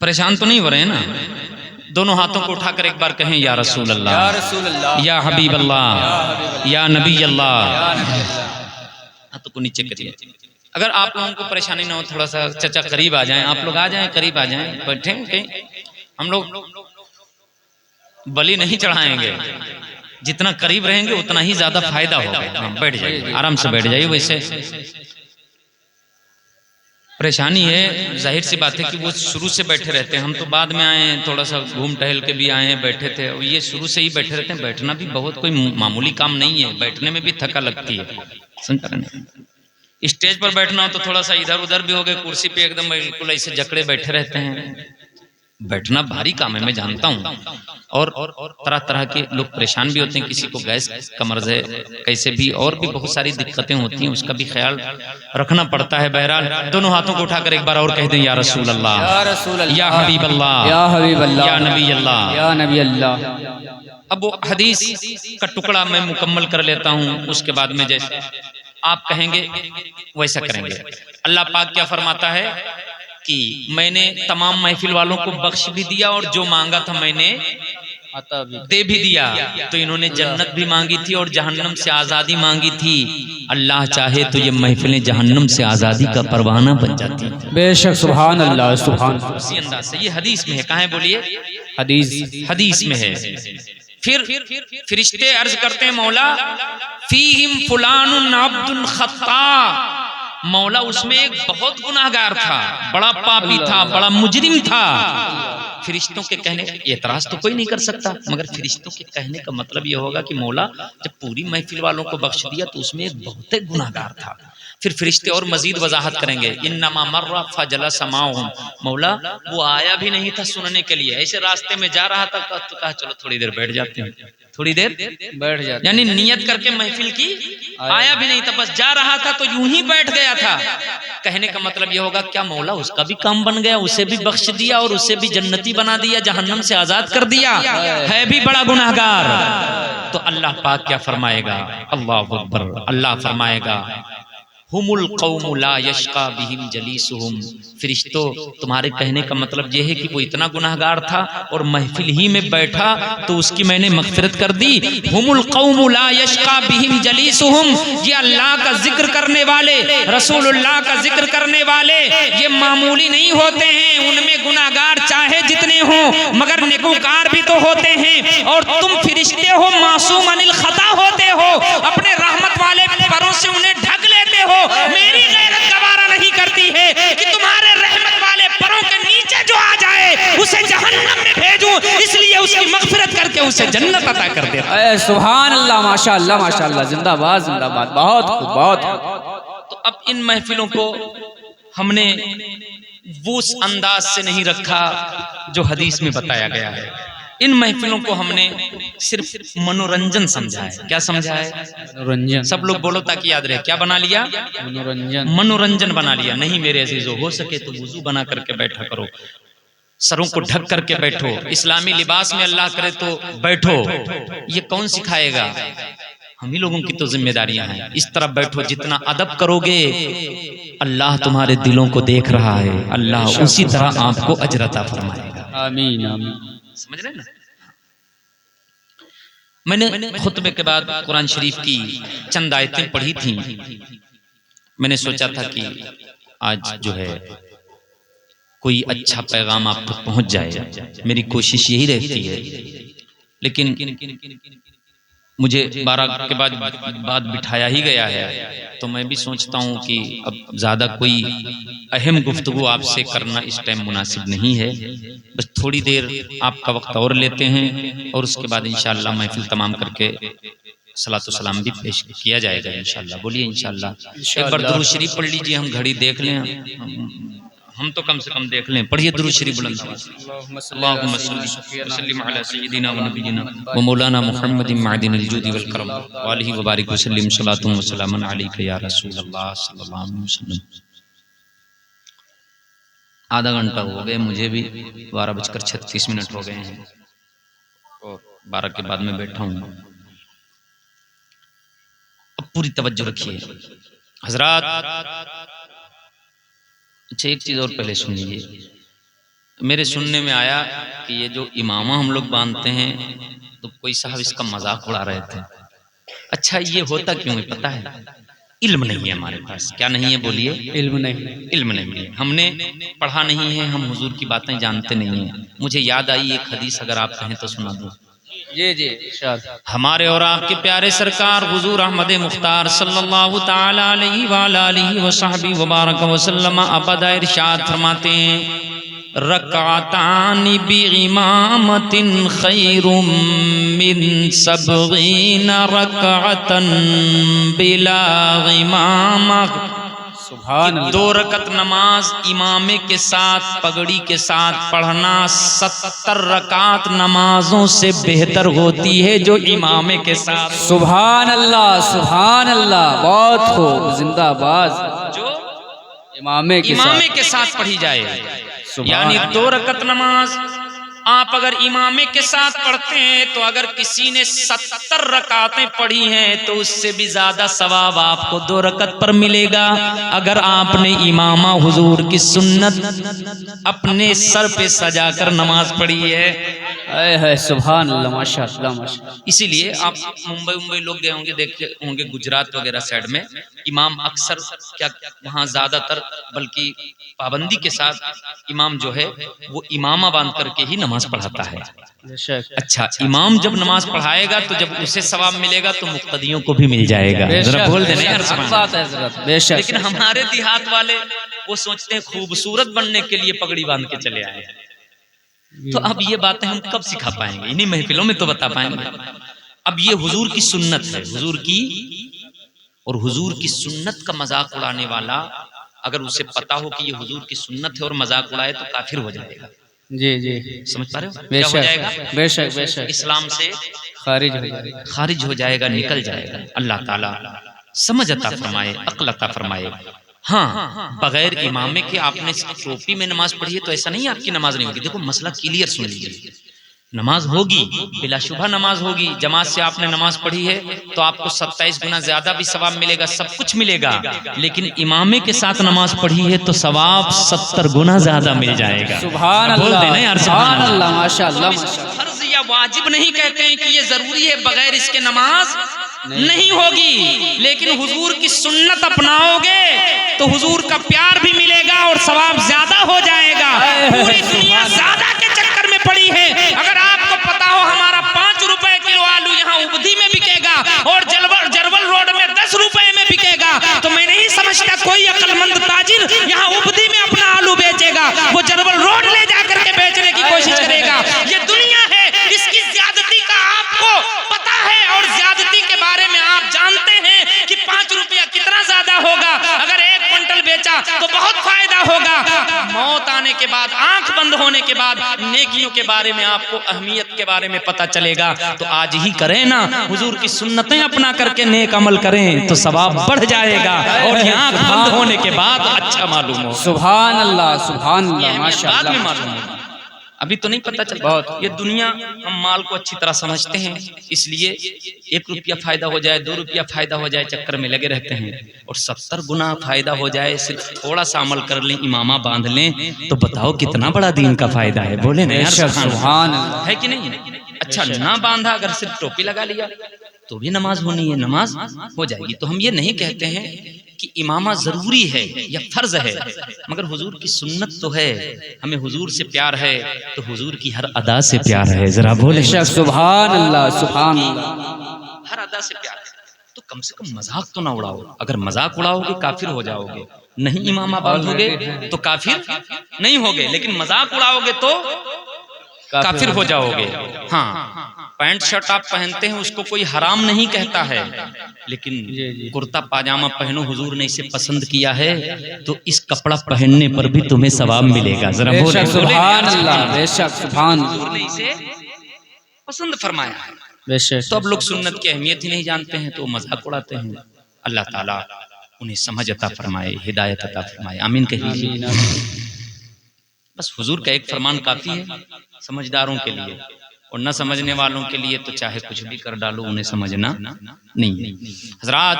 پریشان تو نہیں ہو رہے ہیں نا؟ دونوں ہاتھوں کو اٹھا کر ایک بار کہیں یا رسول اللہ، یا رسول اللہ، یا حبیب اللہ، یا نبی اللہ. ہاتھوں کو نیچے کریے. اگر آپ لوگوں کو پریشانی نہ ہو، تھوڑا سا چچا قریب آ جائیں، آپ لوگ آ جائیں، قریب آ جائیں، بیٹھیں کہیں. ہم لوگ بلی نہیں چڑھائیں گے، جتنا قریب رہیں گے اتنا ہی زیادہ فائدہ ہوگا. بیٹھ جائیے، آرام سے بیٹھ جائیے. ویسے پریشانی ہے، ظاہر سی بات ہے کہ وہ شروع سے بیٹھے رہتے ہیں. ہم تو بعد میں آئے ہیں، تھوڑا سا گھوم ٹہل کے بھی آئے ہیں، بیٹھے تھے. اور یہ شروع سے ہی بیٹھے رہتے ہیں. بیٹھنا بھی بہت کوئی معمولی کام نہیں ہے، بیٹھنے میں بھی تھکا لگتی ہے. سمجھ رہے ہیں؟ اسٹیج پر بیٹھنا ہو تو تھوڑا سا ادھر ادھر بھی ہو گئے، کرسی پہ ایک دم بالکل ایسے جکڑے بیٹھے رہتے ہیں. بیٹھنا بھاری کام ہے، میں جانتا ہوں. اور طرح طرح کے لوگ پریشان بھی ہوتے ہیں، کسی کو گیس کا مرض ہے، کیسے بھی اور بھی بہت ساری دقتیں ہوتی ہیں، اس کا بھی خیال رکھنا پڑتا ہے. بہرحال دونوں ہاتھوں کو اٹھا کر ایک بار اور کہہ دیں یا رسول اللہ، یا رسول اللہ، یا حبیب اللہ، یا حبیب اللہ، یا نبی اللہ، یا نبی اللہ. اب وہ حدیث کا ٹکڑا میں مکمل کر لیتا ہوں، اس کے بعد میں جیسے آپ کہیں گے ویسا کریں گے. اللہ پاک کیا فرماتا ہے کہ میں نے تمام محفل والوں کو بخش بھی دیا، اور جو مانگا تھا میں نے دے بھی دیا. تو انہوں نے جنت بھی مانگی تھی اور جہنم سے آزادی مانگی تھی. اللہ چاہے تو یہ محفلیں جہنم سے آزادی کا پروانہ بن جاتی ہیں. بے شک. سبحان اللہ، سبحان اللہ. اسی انداز سے یہ حدیث میں ہے. کہاں ہے بولیے؟ حدیث حدیث میں ہے. پھر فرشتے عرض کرتے ہیں مولا فیہم فلان عبد خطا، مولا اس میں ایک بہت گناہگار تھا، بڑا پاپی تھا، بڑا مجرم تھا۔ فرشتوں کے کہنے، اعتراض تو کوئی نہیں کر سکتا، مگر فرشتوں کے کہنے کا مطلب یہ ہوگا کہ مولا جب پوری محفل والوں کو بخش دیا تو اس میں ایک بہت گناہگار تھا۔ پھر فرشتے اور مزید وضاحت کریں گے، انما مر فجلس معهم، مولا وہ آیا بھی نہیں تھا سننے کے لیے، ایسے راستے میں جا رہا تھا تو کہا چلو تھوڑی دیر بیٹھ جاتے ہیں، تھوڑی دیر بیٹھ جاتے، یعنی نیت کر کے محفل کی، آیا بھی نہیں تھا، بس جا رہا تھا تو یوں ہی بیٹھ گیا تھا۔ کہنے کا مطلب یہ ہوگا کیا مولا اس کا بھی کام بن گیا، اسے بھی بخش دیا اور اسے بھی جنتی بنا دیا، جہنم سے آزاد کر دیا، ہے بھی بڑا گناہگار۔ تو اللہ پاک کیا فرمائے گا؟ اللہ اکبر، اللہ فرمائے گا ہم القوم لا یشقی بہم جلیسہم، فرشتوں تمہارے کہنے کا مطلب یہ ہے کہ وہ اتنا گناہگار تھا اور محفل ہی میں بیٹھا تو اس کی میں نے مغفرت کر دی۔ ہم القوم لا یشقی بہم جلیسہم، یہ اللہ کا ذکر کرنے والے، رسول اللہ کا ذکر کرنے والے یہ معمولی نہیں ہوتے ہیں، ان میں گناہگار چاہے جتنے ہوں مگر نیکوکار بھی تو ہوتے ہیں، اور تم فرشتے ہو معصوم عن الخطا ہوتے ہو، اپنے رحمت والے پروں سے انہیں ڈھک لیتے ہو۔ میری غیرت گوارا نہیں کرتی ہے کہ تمہارے رحمت والے پروں کے نیچے جو آ جائے اسے جہنم میں بھیجوں، اس لیے اس کی مغفرت کر کے اسے جنت عطا کر دیتا۔ اے سبحان اللہ، ماشاءاللہ ماشاءاللہ، زندہ باد زندہ باد، بہت خوب بہت خوب۔ تو اب ان محفلوں کو ہم نے وہ اس انداز سے نہیں رکھا جو حدیث میں بتایا گیا ہے، ان محفلوں کو ہم نے صرف منورنجن سمجھا ہے۔ کیا سمجھا ہے؟ منورنجن۔ سب لوگ بولو تاکہ یاد رہے، کیا بنا لیا؟ منورنجن۔ منورنجن بنا لیا۔ نہیں میرے عزیزو، ہو سکے تو وضو بنا کر کے بیٹھا کرو، سروں کو ڈھک کر کے بیٹھو، اسلامی لباس میں اللہ کرے تو بیٹھو۔ یہ کون سکھائے گا؟ ہم ہی لوگوں کی تو ذمہ داریاں ہیں۔ اس طرح بیٹھو، جتنا ادب کرو گے اللہ تمہارے دلوں کو دیکھ رہا ہے، اللہ اسی طرح آپ کو اجر عطا فرمائے گا۔ آمین آمین۔ سمجھ رہے نا؟ میں نے خطبے کے بعد قرآن شریف کی چند آیتیں پڑھی تھیں، میں نے سوچا تھا کہ آج جو ہے کوئی اچھا پیغام آپ تک پہنچ جائے، میری کوشش یہی رہتی ہے، لیکن مجھے 12 کے بعد بات بٹھایا ہی گیا ہے تو میں بھی سوچتا ہوں کہ اب زیادہ کوئی اہم گفتگو آپ سے کرنا اس ٹائم مناسب نہیں ہے، بس تھوڑی دیر آپ کا وقت اور لیتے ہیں اور اس کے بعد انشاءاللہ محفل تمام کر کے صلاۃ و سلام بھی پیش کیا جائے گا انشاءاللہ۔ بولیے انشاءاللہ۔ ایک بار درود شریف پڑھ لیجئے، ہم گھڑی دیکھ لیں، ہم تو کم سے کم دیکھ لیں، پڑھیے درود شریف بلند آواز سے۔ اللہم صلی وسلم علی سیدنا و نبینا و مولانا محمد معدن الجود والکرم وآلہ وبارک وسلم، صلاۃ و سلام علیک یا رسول اللہ صلی اللہ علیہ وسلم۔ آدھا گھنٹہ ہو گئے، مجھے بھی 12:36 ہو گئے ہیں اور 12 کے بعد میں بیٹھا ہوں۔ اب پوری توجہ رکھیے حضرات۔ اچھا ایک چیز اور پہلے سن لیجیے، میرے سننے میں آیا کہ یہ جو امامہ ہم لوگ باندھتے ہیں تو کوئی صاحب اس کا مذاق اڑا رہے تھے۔ اچھا یہ ہوتا کیوں ہے پتہ ہے؟ علم نہیں ہے ہمارے پاس۔ کیا نہیں ہے بولیے؟ علم نہیں، علم نہیں ہے، ہم نے پڑھا نہیں ہے، ہم حضور کی باتیں جانتے نہیں ہیں۔ مجھے یاد آئی ایک حدیث، اگر آپ کہیں تو سنا دوں۔ جی جی ارشاد۔ ہمارے اور آپ کے پیارے سرکار حضور احمد مختار صلی اللہ تعالی علیہ وآلہ وصحبہ وبارک وسلم ابدا ارشاد فرماتے ہیں، رکعتان بامامۃ خیر من 70 رکعۃ بلا امامہ۔ سبحان اللہ۔ 2 رکعت نماز امامے کے ساتھ پگڑی کے ساتھ پڑھنا 70 رکعت نمازوں سے بہتر ہوتی ہے جو امامے کے ساتھ۔ سبحان اللہ سبحان اللہ، بہت خوب، زندہ باد۔ جو امامے کے ساتھ پڑھی جائے، یعنی 2 رکعت نماز آپ اگر امامے کے ساتھ پڑھتے ہیں تو اگر کسی نے 70 رکعتیں پڑھی ہیں تو اس سے بھی زیادہ ثواب آپ کو 2 رکعت پر ملے گا۔ اگر آپ نے امامہ حضور کی سنت اپنے سر پہ سجا کر نماز پڑھی ہے، اے ہے سبحان اللہ ماشاء اللہ ماشاء اللہ. اسی لیے آپ ممبئی لوگ گئے ہوں گے، دیکھتے ہوں گے گجرات وغیرہ سائڈ میں امام اکثر کیا وہاں زیادہ تر بلکہ پابندی کے ساتھ امام جو ہے وہ امامہ باندھ کر کے ہی نماز پڑھاتا ہے. بے شک اچھا امام جب نماز پڑھائے گا تو جب اسے ثواب ملے گا تو مقتدیوں کو بھی مل جائے گا. بے ذرا شک بول دینا بے یار شک، سبحان حق بات ہے حضرت بے شک. لیکن ہمارے دیہات والے وہ سوچتے ہیں خوبصورت بننے کے لیے پگڑی باندھ کے چلے آئے ہیں. تو اب یہ باتیں ہم کب سکھا پائیں گے؟ انہی محفلوں میں تو بتا پائیں گے. اب یہ حضور کی سنت ہے، حضور کی، اور حضور کی سنت کا مذاق اڑانے والا اگر اسے پتا ہو کہ یہ حضور کی سنت ہے اور مذاق اڑائے تو کافر ہو جائے گا. جی جی سمجھ پا رہے ہو؟ بے کیا ہو جائے گا؟ شک بے شک بے شک، اسلام سے خارج ہو جائے گا. خارج ہو جائے گا، نکل جائے گا. اللہ تعالیٰ سمجھ عطا فرمائے، عقل عطا فرمائے. ہاں بغیر امامے کے آپ نے ٹوپی میں نماز پڑھی ہے تو ایسا نہیں آپ کی نماز نہیں ہوگی. دیکھو مسئلہ کلیئر سن لیجیے، نماز ہوگی بلا شبہ نماز ہوگی. جماعت سے آپ نے نماز پڑھی ہے تو آپ کو 27 گنا زیادہ بھی ثواب ملے گا، سب کچھ ملے گا. لیکن امامے کے ساتھ نماز پڑھی ہے تو ثواب 70 گنا زیادہ مل جائے گا. سبحان بول اللہ دینا یار سبحان اللہ ماشاء اللہ ماشاء اللہ. فرض یا واجب نہیں کہتے ہیں کہ یہ ضروری ہے، بغیر اس کے نماز نہیں ہوگی. لیکن حضور کی سنت اپناؤ گے تو حضور کا پیار بھی ملے گا اور ثواب زیادہ ہو جائے گا. پوری دنیا زیادہ کے چکر میں پڑی ہے. اگر آپ کو پتا ہو ہمارا 5 روپے کلو آلو یہاں ابدھی میں بکے گا اور جرول روڈ میں 10 روپے میں بکے گا تو میں نہیں سمجھتا کوئی عقل مند تاجر یہاں ابدھی میں اپنا آلو بیچے گا، وہ جرول روڈ لے جا کر کے بیچنے کی کوشش کرے گا. یہ دنیا ہے، اس کی زیادتی کا آپ کو پتا ہے اور زیادتی کے بارے میں آپ جانتے ہیں کہ 5 روپیہ کتنا زیادہ ہوگا. اگر 1 کوئنٹل بیچا تو بہت فائدہ ہوگا. موت آنے کے بعد، آنکھ بند ہونے کے بعد نیکیوں کے بارے میں آپ کو اہمیت کے بارے میں پتا چلے گا. تو آج ہی کریں نا، حضور کی سنتیں اپنا کر کے نیک عمل کریں تو ثواب بڑھ جائے گا اور یہ آنکھ بند ہونے کے بعد اچھا معلوم ہو. سبحان اللہ سبحان اللہ ماشاء بعد میں اللہ. معلوم ہوگا، ابھی تو نہیں پتا چلتا. یہ دنیا ہم مال کو اچھی طرح سمجھتے ہیں، اس لیے 1 روپیہ فائدہ ہو جائے، 2 روپیہ فائدہ ہو جائے چکر میں لگے رہتے ہیں. اور 70 گنا فائدہ ہو جائے صرف تھوڑا سا عمل کر لیں، امامہ باندھ لیں تو بتاؤ کتنا بڑا دین کا فائدہ ہے. بولے نا یار سبحان اللہ. ہے کہ نہیں؟ اچھا نہ باندھا، اگر صرف ٹوپی لگا لیا تو بھی نماز ہونی ہے، نماز ہو جائے گی. تو ہم یہ نہیں کہتے ہیں کہ امامہ ضروری ہے یا فرض ہے، مگر حضور کی سنت تو ہے. ہمیں حضور سے پیار ہے تو حضور کی ہر ادا سے پیار ہے. ذرا بولے سبحان اللہ سبحان اللہ. ہر ادا سے پیار ہے. تو کم سے کم مذاق تو نہ اڑاؤ. اگر مذاق اڑاؤ گے کافر ہو جاؤ گے. نہیں امامہ باندھو گے تو کافر نہیں ہوگے، لیکن مذاق اڑاؤ گے تو کافر ہو جاؤ گے. ہاں پینٹ شرٹ آپ پہنتے ہیں اس کو کوئی حرام نہیں کہتا ہے، لیکن کرتا پاجامہ پہنو، حضور نے اسے پسند کیا ہے تو اس کپڑا پہننے پر بھی تمہیں ثواب ملے گا. ذرا بے بولے شک سبحان اللہ بے شک سبحان حضور اللہ نے اسے پسند فرمایا ہے. بے شک. تو اب لوگ سنت کی اہمیت ہی نہیں جانتے ہیں تو مذاق اڑاتے ہیں. اللہ تعالیٰ انہیں سمجھ عطا فرمائے، ہدایت عطا فرمائے. آمین کہیے. بس حضور کا ایک فرمان کافی ہے سمجھداروں کے لیے، اور نہ سمجھنے والوں کے لیے تو چاہے کچھ بھی کر ڈالو انہیں سمجھنا نہیں. حضرات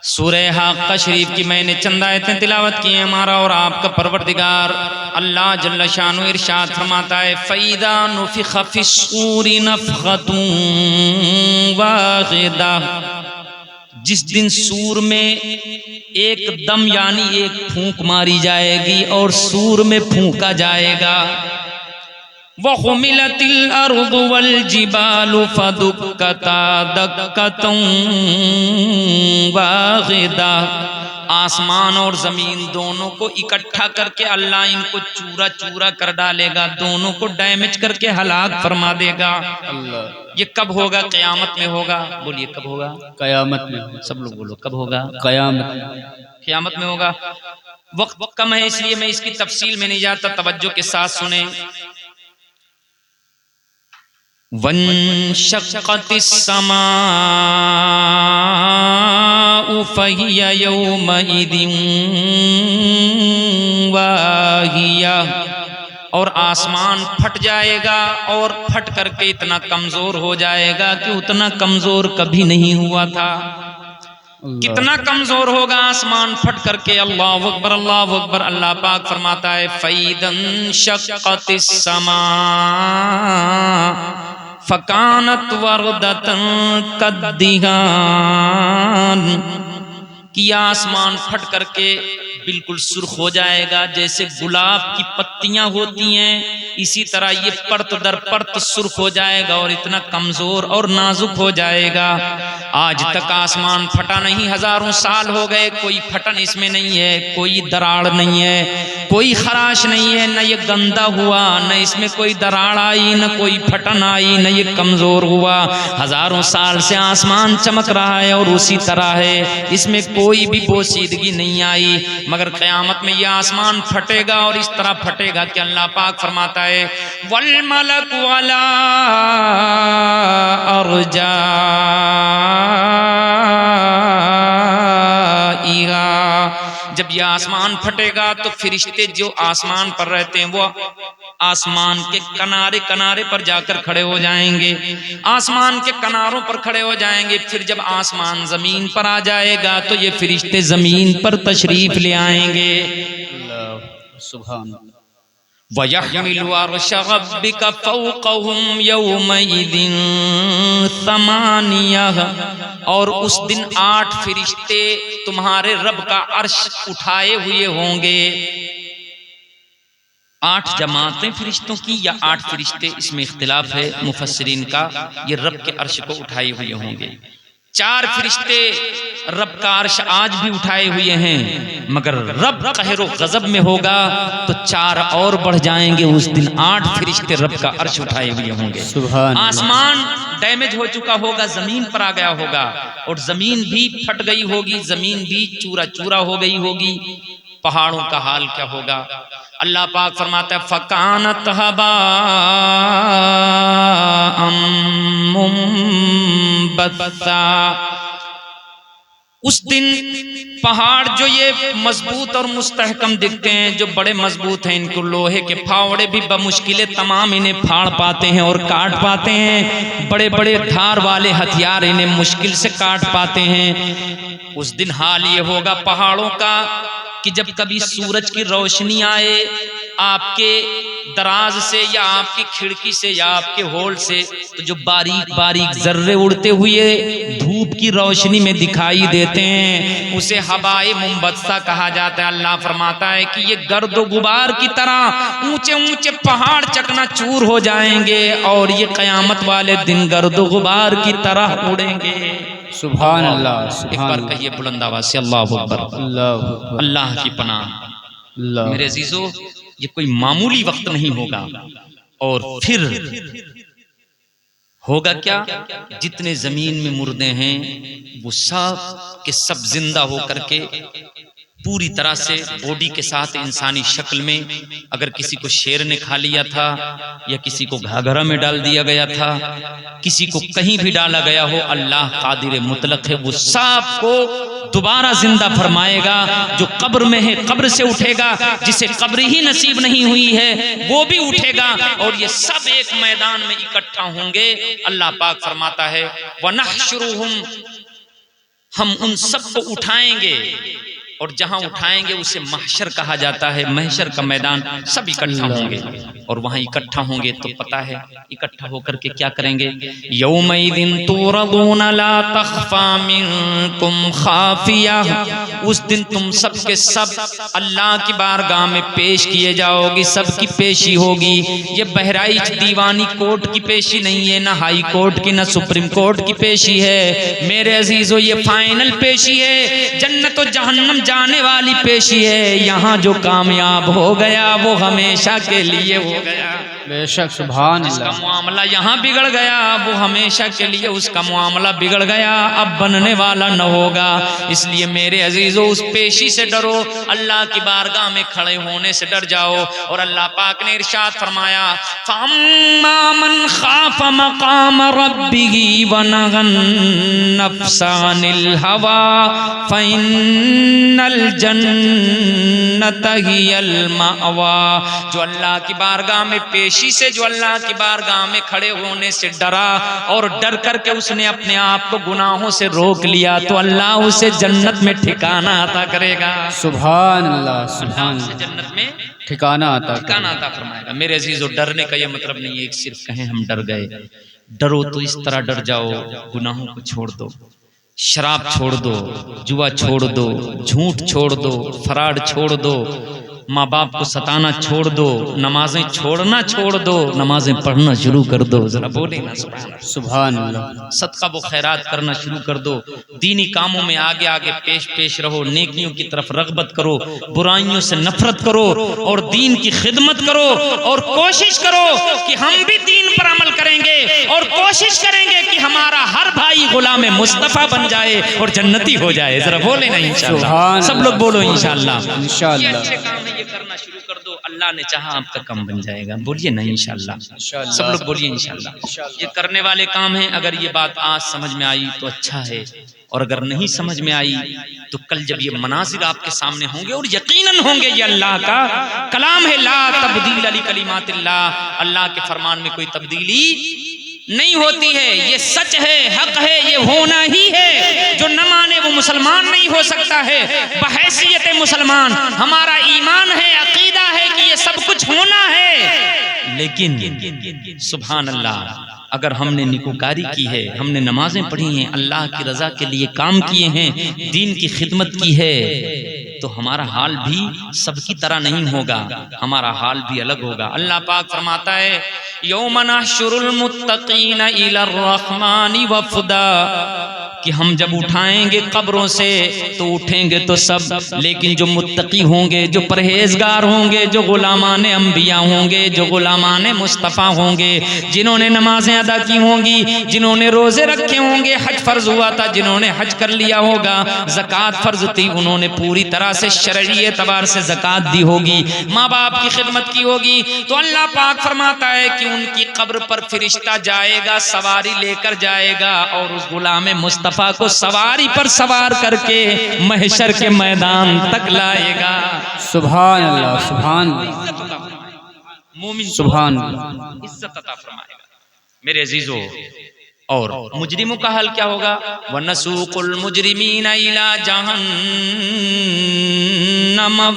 سورہ حاقہ شریف کی میں نے چند آیتیں تلاوت کی ہیں. ہمارا اور آپ کا پروردگار اللہ جل شانہ ارشاد فرماتا ہے فَإِذَا نُفِخَ فِي الصُّورِ نَفْخَةٌ وَاحِدَةٌ، جس دن سور میں ایک دم یعنی ایک پھونک ماری جائے گی اور سور میں پھونکا جائے گا. وَحُمِلَتِ الْأَرْضُ وَالْجِبَالُ فَدُكَّتَا دَكَّةً وَاحِدَةً، آسمان اور زمین دونوں کو اکٹھا کر کے اللہ ان کو چورا چورا کر ڈالے گا، دونوں کو ڈیمیج کر کے ہلاک فرما دے گا. یہ کب ہوگا؟ قیامت میں ہوگا. بولیے کب ہوگا؟ قیامت میں. سب لوگ بولو کب ہوگا؟ قیامت. قیامت میں ہوگا. وقت کم ہے اس لیے میں اس کی تفصیل میں نہیں جاتا، توجہ کے ساتھ سنیں. وَانشَقَّتِ السَّمَاءُ فَهِيَ يَوْمَئِذٍ وَاهِيَةٌ، اور آسمان پھٹ جائے گا اور پھٹ کر کے اتنا کمزور ہو جائے گا کہ اتنا کمزور کبھی نہیں ہوا تھا. کتنا کمزور ہوگا آسمان پھٹ کر کے. اللہ اکبر اللہ اکبر. اللہ پاک فرماتا ہے فَإِذَا انشقت السماء فَكَانَتْ وَرْدَةً كَالدِّهَانِ کہ آسمان پھٹ کر کے بالکل سرخ ہو جائے گا جیسے گلاب کی پتیاں ہوتی ہیں، اسی طرح یہ پرت در پرت سرخ ہو جائے گا اور اتنا کمزور اور نازک ہو جائے گا. آج تک آسمان پھٹا نہیں، ہزاروں سال ہو گئے، کوئی پھٹن اس میں نہیں ہے، کوئی دراڑ نہیں ہے، کوئی خراش نہیں ہے، نہ یہ گندا ہوا، نہ اس میں کوئی دراڑ آئی، نہ کوئی پھٹن آئی، نہ یہ کمزور ہوا. ہزاروں سال سے آسمان چمک رہا ہے اور اسی طرح ہے، اس میں کوئی بھی بوسیدگی نہیں آئی. مگر قیامت میں یہ آسمان پھٹے گا اور اس طرح پھٹے گا کہ اللہ پاک فرماتا ہے وَالْمَلَكُ عَلَىٰ أَرْجَائِهَا. جب یہ آسمان پھٹے گا تو فرشتے جو آسمان پر رہتے ہیں وہ آسمان کے کنارے کنارے پر جا کر کھڑے ہو جائیں گے، آسمان کے کناروں پر کھڑے ہو جائیں گے. پھر جب آسمان زمین پر آ جائے گا تو یہ فرشتے زمین پر تشریف لے آئیں گے. سبحان اللہ. وَيَحْمِلُ عَرْشَ رَبِّكَ فَوْقَهُمْ يَوْمَئِذٍ ثَمَانِيَةٌ. اور اس دن 8 فرشتے تمہارے رب کا عرش اٹھائے ہوئے ہوں گے. 8 جماعتیں فرشتوں کی یا 8 فرشتے، اس میں اختلاف ہے مفسرین کا. یہ رب کے عرش کو اٹھائے ہوئے ہوں گے. 4 فرشتے رب کا عرش آج بھی اٹھائے ہوئے ہیں، مگر رب قہر و غضب میں ہوگا تو 4 اور بڑھ جائیں گے. اس دن 8 فرشتے رب کا عرش اٹھائے ہوئے ہوں گے. آسمان ڈیمیج ہو چکا ہوگا، زمین پر آ گیا ہوگا اور زمین بھی پھٹ گئی ہوگی، زمین بھی چورا چورا ہو گئی ہوگی. پہاڑوں کا حال کیا ہوگا؟ اللہ پاک فرماتا ہے فَكَانَتْ هَبَاءً مُنبَثًّا. اس دن پہاڑ جو یہ مضبوط اور مستحکم دکھتے ہیں، جو بڑے مضبوط ہیں، ان کو لوہے کے پھاوڑے بھی بمشکل تمام انہیں پھاڑ پاتے ہیں اور کاٹ پاتے ہیں. بڑے بڑے دھار والے ہتھیار انہیں مشکل سے کاٹ پاتے ہیں. اس دن حال یہ ہوگا پہاڑوں کا کہ جب کبھی سورج کی روشنی آئے آپ کے دراز سے یا آپ کی کھڑکی سے یا آپ کے ہول سے، تو جو باریک باریک ذرے اڑتے ہوئے دھوپ کی روشنی میں دکھائی دیتے ہیں، اسے ہبائے منبثہ کہا جاتا ہے. اللہ فرماتا ہے کہ یہ گرد و غبار کی طرح اونچے اونچے پہاڑ چکنا چور ہو جائیں گے اور یہ قیامت والے دن گرد و غبار کی طرح اڑیں گے. سبحان اللہ. ایک بار کہیے بلند آواز سے اللہ اکبر. اللہ کی پناہ. میرے عزیزو، یہ کوئی معمولی وقت نہیں ہوگا. اور پھر ہوگا کیا؟ جتنے زمین میں مردے ہیں وہ سب کے سب زندہ ہو کر کے پوری طرح سے باڈی کے ساتھ انسانی شکل میں، اگر کسی کو شیر نے کھا لیا تھا یا کسی کو گھاگھرا میں ڈال دیا گیا تھا، کسی کو کہیں بھی ڈالا گیا ہو، اللہ قادر مطلق ہے، وہ سب کو دوبارہ زندہ فرمائے گا. جو قبر میں ہے قبر سے اٹھے گا، جسے قبر ہی نصیب نہیں ہوئی ہے وہ بھی اٹھے گا، اور یہ سب ایک میدان میں اکٹھا ہوں گے. اللہ پاک فرماتا ہے وَنَحْشُرُهُمْ، ہم ان سب کو اٹھائیں گے، اور جہاں اٹھائیں گے اسے محشر کہا جاتا ہے. محشر کا میدان، سب اکٹھا ہوں گے اور وہاں اکٹھا ہوں گے تو پتہ ہے اکٹھا ہو کر کے کیا کریں گے؟ یومئذ تُعْرَضُونَ لَا تَخْفَى مِنکُمْ خَافِیَةٌ. اس دن تم سب کے سب اللہ کی بارگاہ میں پیش کیے جاؤ گی، سب کی پیشی ہوگی. یہ بہرائچ دیوانی کورٹ کی پیشی نہیں ہے، نہ ہائی کورٹ کی، نہ سپریم کورٹ کی پیشی ہے. میرے عزیزو، یہ فائنل پیشی ہے، جنت و جہنم جانے والی پیشی ہے. یہاں جو کامیاب ہو گیا وہ ہمیشہ کے لیے ہو گیا. بے شک. سبحان جس کا اللہ. معاملہ یہاں بگڑ گیا وہ ہمیشہ کے لیے اس کا معاملہ بگڑ گیا، اب بننے والا نہ ہوگا. اس لیے میرے عزیزو، اس پیشی سے ڈرو، اللہ کی بارگاہ میں کھڑے ہونے سے ڈر جاؤ. اور اللہ پاک نے ارشاد فرمایا فَأَمَّا مَنْ خَافَ مَقَامَ رَبِّهِ وَنَهَى النَّفْسَ عَنِ الْهَوَىٰ فَإِنَّ الجنت ہی المأوا، جو اللہ کی بارگاہ میں پیشی سے، جو اللہ کی بارگاہ میں کھڑے ہونے سے ڈرا اور ڈر کر کے اس نے اپنے آپ کو گناہوں سے روک لیا تو اللہ اسے جنت میں ٹھکانہ عطا کرے گا۔ سبحان اللہ، سبحان اسے اللہ، جنت میں ٹھکانہ عطا ٹھکانہ عطا فرمائے گا۔ میرے عزیزو، ڈرنے کا یہ مطلب نہیں ہے کہ صرف کہیں ہم ڈر گئے۔ ڈرو تو اس طرح ڈر جاؤ، گناہوں کو چھوڑ دو، شراب چھوڑ دو، جوا چھوڑ دو، جھوٹ چھوڑ دو، فراڈ چھوڑ دو، ماں باپ کو ستانا چھوڑ دو، نمازیں چھوڑنا چھوڑ دو، نمازیں پڑھنا شروع کر دو۔ ذرا بولے نا سبحان اللہ۔ سبحان اللہ، صدقہ و خیرات کرنا شروع کر دو، دینی کاموں میں آگے آگے پیش رہو، نیکیوں کی طرف رغبت کرو، برائیوں سے نفرت کرو اور دین کی خدمت کرو، اور کوشش کرو کہ ہم بھی دین پر عمل کریں گے اور کوشش کریں گے کہ ہمارا ہر بھائی غلام مصطفیٰ بن جائے اور جنتی ہو جائے۔ ذرا بولے نا انشاءاللہ، سب لوگ بولو انشاءاللہ۔ یہ انشاءاللہ، اچھے کام ہے، یہ کرنا شروع کر دو، اللہ نے چاہا آپ کا کم بن جائے گا۔ بولیے نا انشاءاللہ، سب لوگ بولیے انشاءاللہ۔ یہ کرنے والے کام ہیں۔ اگر یہ بات آج سمجھ میں آئی تو اچھا ہے، اور اگر نہیں سمجھ میں آئی تو کل جب یہ مناظر آپ کے سامنے ہوں گے، اور یقیناً ہوں گے، یہ اللہ کا کلام ہے، لا تبدیل لکلمات اللہ، اللہ کے فرمان میں کوئی تبدیلی نہیں ہوتی ہے، یہ سچ ہے، حق ہے، یہ ہونا ہی ہے۔ جو نہ مانے وہ مسلمان نہیں ہو سکتا ہے۔ بحیثیت مسلمان ہمارا ایمان ہے، عقیدہ ہے کہ یہ سب کچھ ہونا ہے، لیکن سبحان اللہ، اگر ہم نے نیکوکاری کی ہے، ہم نے نمازیں پڑھی ہیں، اللہ کی رضا کے لیے کام کیے ہیں، دین کی خدمت کی ہے، تو ہمارا حال بھی سب کی طرح نہیں ہوگا، ہمارا حال بھی الگ ہوگا۔ اللہ پاک فرماتا ہے یوم نحشر المتقین الی الرحمن وفدا، کہ ہم جب اٹھائیں گے قبروں سے تو اٹھیں گے تو سب، لیکن جو متقی ہوں گے، جو پرہیزگار ہوں گے، جو غلامان انبیاء ہوں گے، جو غلامان مصطفیٰ ہوں گے، جنہوں نے نمازیں ادا کی ہوں گی، جنہوں نے روزے رکھے ہوں گے، حج فرض ہوا تھا جنہوں نے حج کر لیا ہوگا، زکوٰۃ فرض تھی انہوں نے پوری طرح سے شرعی اعتبار سے زکوٰۃ دی ہوگی، ماں باپ کی خدمت کی ہوگی، تو اللہ پاک فرماتا ہے کہ ان کی قبر پر فرشتہ جائے گا، سواری لے کر جائے گا، اور اس غلام مصطفیٰ کو سواری پر سوار کر کے محشر کے میدان تک لائے گا۔ سبحان اللہ، سبحان اللہ، مومن سبحان اللہ، عزت عطا فرمائے گا۔ میرے عزیزو، اور مجرموں کا حل کیا ہوگا؟ وَنَسُوقُ الْمُجْرِمِينَ إِلَى جَهَنَّمَ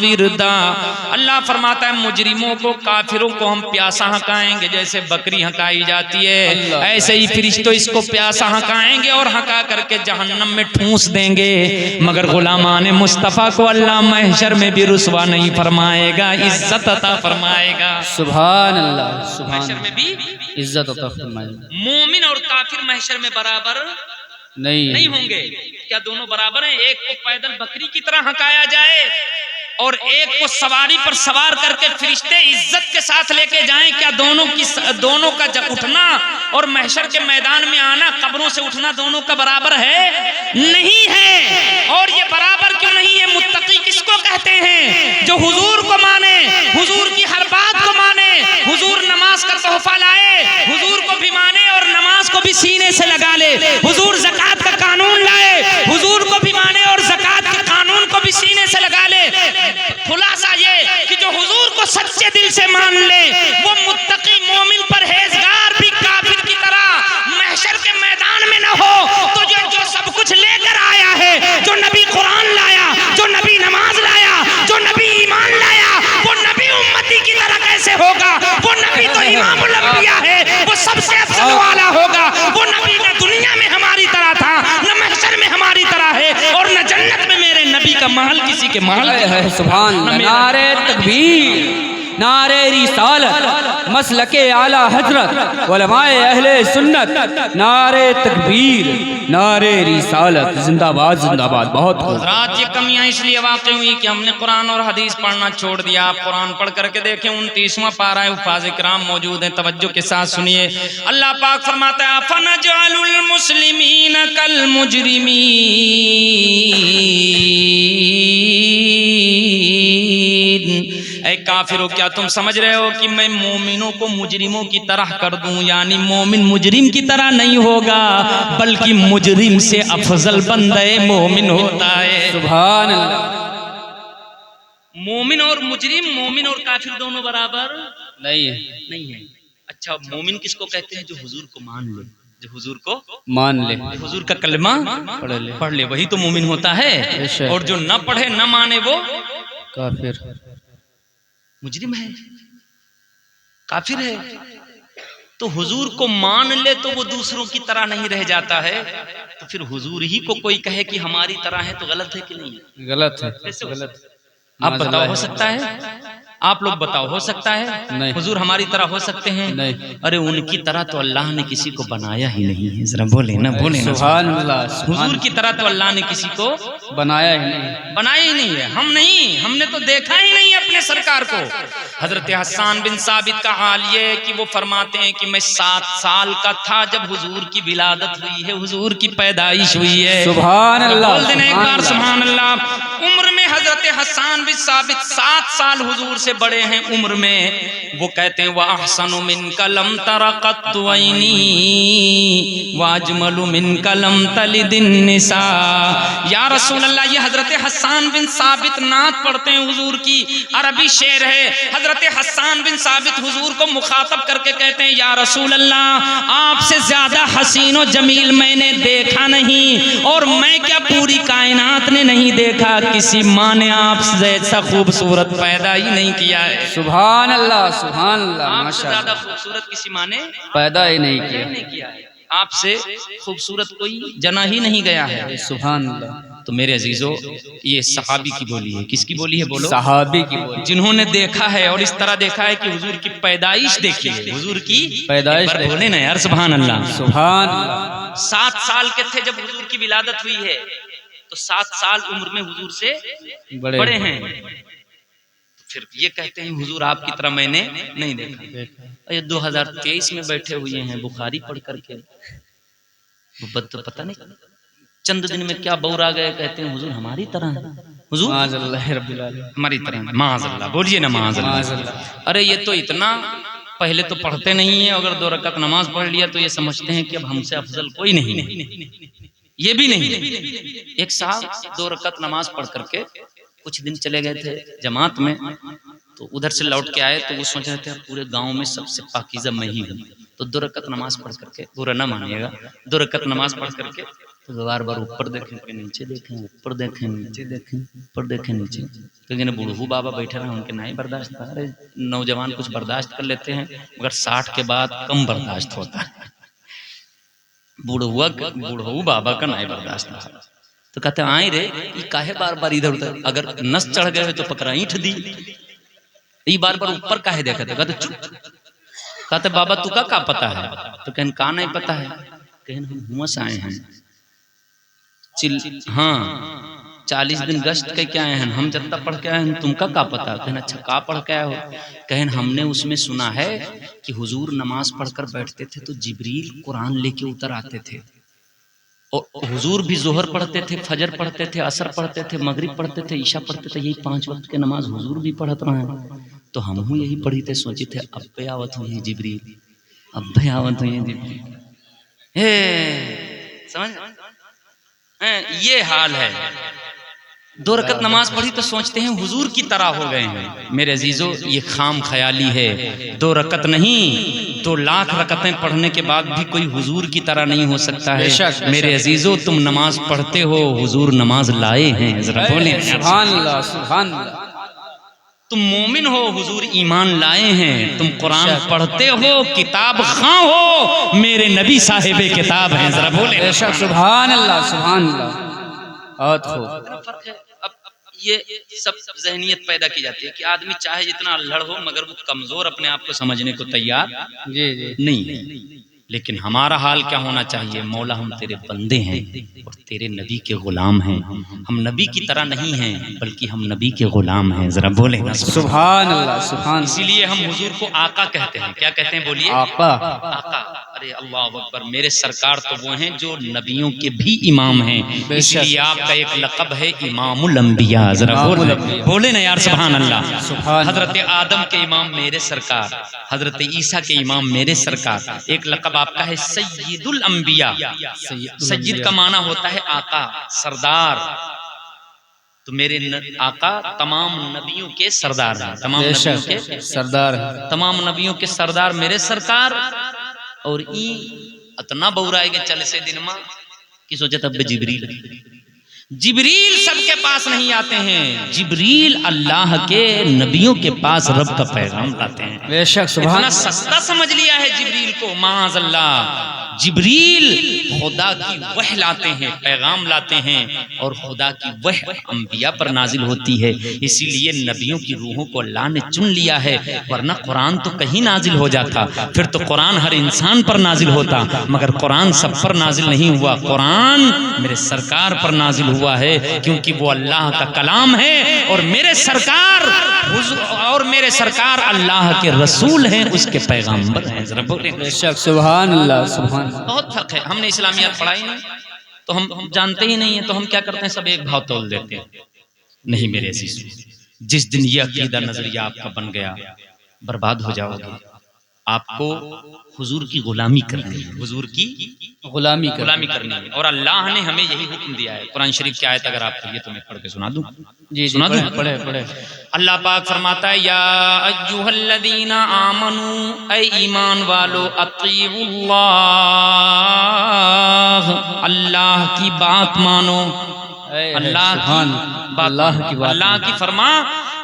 وِرْدًا، اللہ فرماتا ہے مجرموں کو، کافروں کو ہم پیاسا ہکائیں گے، جیسے بکری ہکائی جاتی ہے ایسے ہی فرشتوں اس کو پیاسا ہکائیں گے اور ہکا کر کے جہنم میں ٹھونس دیں گے، مگر غلامان مصطفیٰ کو اللہ محشر میں بھی رسوا نہیں فرمائے گا، عزت عطا فرمائے گا۔ سبحان اللہ، سبحان محشر میں بھی عزت عطا فرمائے گا۔ مومن اور کافر محشر میں برابر نہیں ہوں گے۔ کیا دونوں برابر ہیں؟ ایک کو پیدل بکری کی طرح ہکایا جائے اور ایک کو سواری پر سوار کر کے فرشتے عزت کے ساتھ لے کے جائیں، کیا دونوں کا اٹھنا اور محشر کے میدان میں آنا، قبروں سے اٹھنا دونوں کا برابر ہے؟ نہیں ہے۔ اور یہ برابر کیوں نہیں ہے؟ متقی کس کو کہتے ہیں؟ جو حضور کو مانے، حضور کی ہر بات کو مانے، حضور نماز کا تحفہ لائے، حضور کو بھی مانے اور نماز کو بھی سینے سے لگا لے، حضور زکوٰۃ کا قانون لائے، حضور کو بھی مانے اور زکوٰۃ کے قانون کو بھی سینے سے لگا لے۔ خلاصہ یہ کہ جو حضور کو سچے دل سے مان لے، وہ متقی مومن پرہیزگار بھی کافر کی طرح محشر کے میدان میں نہ ہو، تو جو سب کچھ لے کر آیا ہے، جو نبی قرآن لایا، جو نبی نماز لایا، جو نبی ایمان لایا، وہ نبی امتی کی طرح کیسے ہوگا؟ وہ نبی تو امام الانبیاء ہے، وہ سب سے افضل والا ہوگا، وہ نبی نہ دنیا میں ہماری طرح تھا، نہ محشر میں ہماری طرح ہے، اور نہ جنت میں میرے نبی کا محل کسی کے محل ہے۔ سبحان اللہ، نعرہ تکبیر، نعرہ رسالت، مسلک اعلی حضرت، علماء اہل سنت، نعرہ تکبیر، نعرہ رسالت، زندہ باد، زندہ باد۔ بہت حضرات، یہ کمیاں اس لیے واقع ہوئی کہ ہم نے قرآن اور حدیث پڑھنا چھوڑ دیا۔ آپ قرآن پڑھ کر کے دیکھیں، 29واں پارہ ہے، حفاظ کرام موجود ہیں، توجہ کے ساتھ سنیے۔ اللہ پاک فرماتا ہے فَنَجْعَلُ الْمُسْلِمِينَ كَالْمُجْرِمِينَ، اے کافروں، کیا تم سمجھ رہے ہو کہ میں مومنوں کو مجرموں کی طرح کر دوں؟ یعنی مومن مجرم کی طرح نہیں ہوگا، بلکہ مجرم سے افضل بندہ مومن ہوتا ہے۔ سبحان اللہ، مومن اور مجرم، مومن اور کافر دونوں برابر نہیں ہے، نہیں ہے۔ اچھا مومن کس کو کہتے ہیں؟ جو حضور کو مان لے، جو حضور کو مان لے، حضور کا کلمہ پڑھ لے، وہی تو مومن ہوتا ہے۔ اور جو نہ پڑھے نہ مانے وہ کافر، مجرم ہے، کافر ہے۔ تو حضور کو مان لے تو وہ دوسروں کی طرح نہیں رہ جاتا ہے، تو پھر حضور ہی کو کوئی کہے کہ ہماری طرح ہے تو غلط ہے کہ نہیں ہے؟ غلط ہے، غلط۔ آپ بتاؤ ہو سکتا ہے؟ آپ لوگ بتاؤ ہو سکتا ہے؟ نہیں۔ حضور ہماری طرح ہو سکتے ہیں؟ نہیں۔ ارے ان کی طرح تو اللہ نے کسی کو بنایا ہی نہیں ہے، ذرا بولے نا، بولے نا سبحان اللہ، حضور کی طرح تو اللہ نے کسی کو بنایا ہی نہیں، بنایا ہی نہیں ہے۔ ہم نے تو دیکھا ہی نہیں اپنے سرکار کو۔ حضرت حسان بن ثابت کا حال یہ ہے کہ وہ فرماتے ہیں کہ میں 7 سال کا تھا جب حضور کی ولادت ہوئی ہے، حضور کی پیدائش ہوئی ہے۔ سبحان اللہ، بول دینا ایک بار سبحان اللہ۔ عمر میں حضرت حسان بن ثابت 7 سال حضور سے بڑے ہیں عمر میں۔ وہ کہتے ہیں وَأَحْسَنُ مِنْكَ لَمْ تَرَ قَطُّ عَيْنِي وَأَجْمَلُ مِنْكَ لَمْ تَلِدِ النِّسَاء۔ یا رسول اللہ، یہ حضرت حسان بن ثابت نعت پڑھتے ہیں حضور کی، عربی شعر ہے۔ حضرت حسان بن ثابت حضور کو مخاطب کر کے کہتے ہیں یا رسول اللہ، آپ سے زیادہ حسین و جمیل میں نے دیکھا نہیں، اور میں کیا پوری کائنات نے نہیں دیکھا، کسی ماں نے آپ سے جیسا خوبصورت پیدا ہی نہیں کیا ہے۔ سبحان اللہ، سبحان اللہ، آپ سے ماشاء زیادہ اللہ، خوبصورت کسی ماں نے پیدا ہی نہیں کیا ہے۔ آپ سے خوبصورت کوئی جنا ہی نہیں گیا ہے۔ کیا، سبحان اللہ۔ تو میرے عزیزو، یہ صحابی کی بولی ہے۔ کس کی بولی ہے؟ بولو۔ صحابی کی بولی، جنہوں نے دیکھا ہے اور اس طرح دیکھا ہے کہ حضور کی پیدائش دیکھی ہے، حضور کی پیدائش ایک بار بولے نا یار سبحان اللہ۔ سبحان اللہ، 7 سال کے تھے جب حضور کی ولادت ہوئی ہے، تو 7 سال عمر میں حضور سے بڑے ہیں۔ پھر یہ کہتے ہیں حضور آپ کی طرح میں نے نہیں دیکھا۔ یہ 2023 میں بیٹھے ہوئے ہیں بخاری پڑھ کر کے، تو پتہ نہیں چند دن میں کیا بور آ گئے، کہتے ہیں حضور ہماری طرح ہے، حضور معاذ اللہ رب العالمین، ہماری طرح ہے۔ معاذ اللہ، بولیے نا معاذ اللہ۔ ارے یہ تو اتنا پہلے تو پڑھتے نہیں ہیں، اگر 2 رکعت نماز پڑھ لیا تو یہ سمجھتے ہیں کہ اب ہم سے افضل کوئی نہیں ہے۔ یہ بھی نہیں۔ ایک صاحب 2 رکعت نماز پڑھ کر کے کچھ دن چلے گئے تھے جماعت میں، تو ادھر سے لوٹ کے آئے تو وہ سوچ رہے تھے پورے گاؤں میں سب سے پاکیزہ میں ہی ہوں، تو 2 رکعت نماز پڑھ کر کے، برا نہ مانیے گا، 2 رکعت نماز پڑھ کر کے تو بار بار اوپر دیکھیں کہ نیچے دیکھیں، اوپر دیکھیں نیچے دیکھیں، اوپر دیکھیں نیچے، کیونکہ بوڑھو بابا بیٹھے رہے ان کے نہیں برداشت تھا۔ ارے نوجوان کچھ برداشت کر لیتے ہیں مگر 60 کے بعد کم برداشت ہوتا ہے، بوڑھو بابا کا نہیں برداشت تھا۔ تو کہتے ہیں آئیں رے، یہ کاہے بار بار ادھر ادھر، اگر نس چڑھ گئے تو پکڑا اینٹ دی، یہ بار بار اوپر کاہے دیکھا تھا؟ کہتے چپ۔ کہتے بابا تو کا پتا ہے؟ تو کہیں کا نہیں پتا ہے، کہیں ہم ہومس آئے ہیں، ہاں 40 دن گشت کے کیا آئے ہیں، ہم جتنا پڑھ کے آئے ہیں، تم کا پتا؟ کہیں اچھا کا پڑھ کے آئے ہو؟ کہیں ہم نے اس میں سنا ہے کہ حضور نماز پڑھ کر بیٹھتے تھے تو جبریل قرآن لے کے اتر آتے تھے، اور حضور بھی ظہر پڑھتے تھے، فجر پڑھتے تھے، عصر پڑھتے تھے، مغرب پڑھتے تھے، عشاء پڑھتے تھے، یہی 5 وقت کے نماز حضور بھی پڑھت رہے ہیں۔ تو ہم ہوں یہی پڑھی تھے، سوچی تھے اب پہ آوت ہوئی جبریل، اب پہ آوت ہوئی جبریل، سمجھ یہ حال ہے۔ 2 رکعت نماز پڑھی تو سوچتے ہیں حضور کی طرح ہو گئے ہیں۔ میرے عزیزو، یہ خام خیالی ہے۔ 2 رکعت نہیں، 2 لاکھ رکعتیں پڑھنے کے بعد بھی کوئی حضور کی طرح نہیں ہو سکتا ہے۔ میرے عزیزو، تم نماز پڑھتے ہو، حضور نماز لائے ہیں، ذرا بولیں سبحان اللہ، سبحان اللہ۔ تم مومن ہو، حضور ایمان لائے ہیں، تم قرآن پڑھتے ہو، کتاب خواں ہو، میرے نبی صاحب کتاب ہیں، ذرا بولیں سبحان اللہ، سبحان اللہ۔ فرق ہے۔ اب یہ سب ذہنیت پیدا کی جاتی ہے کہ آدمی چاہے جتنا لڑ ہو مگر وہ کمزور اپنے آپ کو سمجھنے کو تیار نہیں ہے۔ لیکن ہمارا حال کیا ہونا چاہیے؟ مولا ہم تیرے بندے ہیں اور تیرے نبی کے غلام ہیں، ہم نبی کی طرح نہیں ہیں بلکہ ہم نبی کے غلام ہیں، ذرا بولیں سبحان اللہ، سبحان۔ اسی لیے ہم حضور کو آقا کہتے ہیں۔ کیا کہتے ہیں؟ بولیے آقا۔ آقا۔ ارے اللہ اکبر، میرے سرکار تو وہ ہیں جو نبیوں کے بھی امام ہیں، اس لیے آپ کا ایک لقب ہے امام الانبیاء، ذرا بولے نا یار سبحان اللہ۔ حضرت آدم کے امام میرے سرکار، حضرت عیسیٰ کے امام میرے سرکار، ایک لقب آپ کا ہے سید الانبیاء۔ سید کا معنی ہوتا ہے آقا، سردار۔ تو میرے آقا تمام نبیوں کے سردار ہیں، تمام بے نبیوں شک کے سردار تمام نبیوں کے سردار میرے سرکار. اور اتنا بورائے گے چل سے دن ماں کی سوچے تب جبریل سب کے پاس نہیں آتے ہیں، جبریل اللہ کے نبیوں کے پاس رب کا پیغام لاتے ہیں. بے شک سبحان اتنا سستا سمجھ لیا ہے جبریل کو، معاذ اللہ. جبریل خدا کی وحی لاتے ہیں، پیغام لاتے ہیں، اور خدا کی وحی انبیاء پر نازل ہوتی ہے. اسی لیے نبیوں کی روحوں کو اللہ نے چن لیا ہے، ورنہ قرآن تو کہیں نازل ہو جاتا، پھر تو قرآن ہر انسان پر نازل ہوتا، مگر قرآن سب پر نازل نہیں ہوا. قرآن میرے سرکار پر نازل ہوا ہے، کیونکہ وہ اللہ کا کلام ہے، اور میرے سرکار اللہ کے رسول ہیں، اس کے پیغامبر ہیں. ذرا بولیں. بے شک سبحان اللہ سبحان اللہ. بہت فرق ہے. ہم نے اسلامیات پڑھائی نہیں تو ہم جانتے ہی نہیں ہیں، تو ہم کیا کرتے ہیں، سب ایک بھاؤ تول دیتے ہیں. نہیں میرے عزیز، جس دن یہ عقیدہ نظریہ آپ کا بن گیا برباد ہو جاؤ گے. آپ کو حضور کی غلامی کرنی ہے، حضور کی غلامی کرنی ہے. اور اللہ نے ہمیں یہی حکم دیا ہے. قرآن شریف کی آیت اگر آپ کہیے تو میں پڑھ کے سنا دوں. جی سنا دوں. پڑھے. اللہ پاک فرماتا ہے یا ایھا الذین آمنو، اے ایمان والو، اطیعوا اللہ، اللہ کی بات مانو، اللہ کی فرما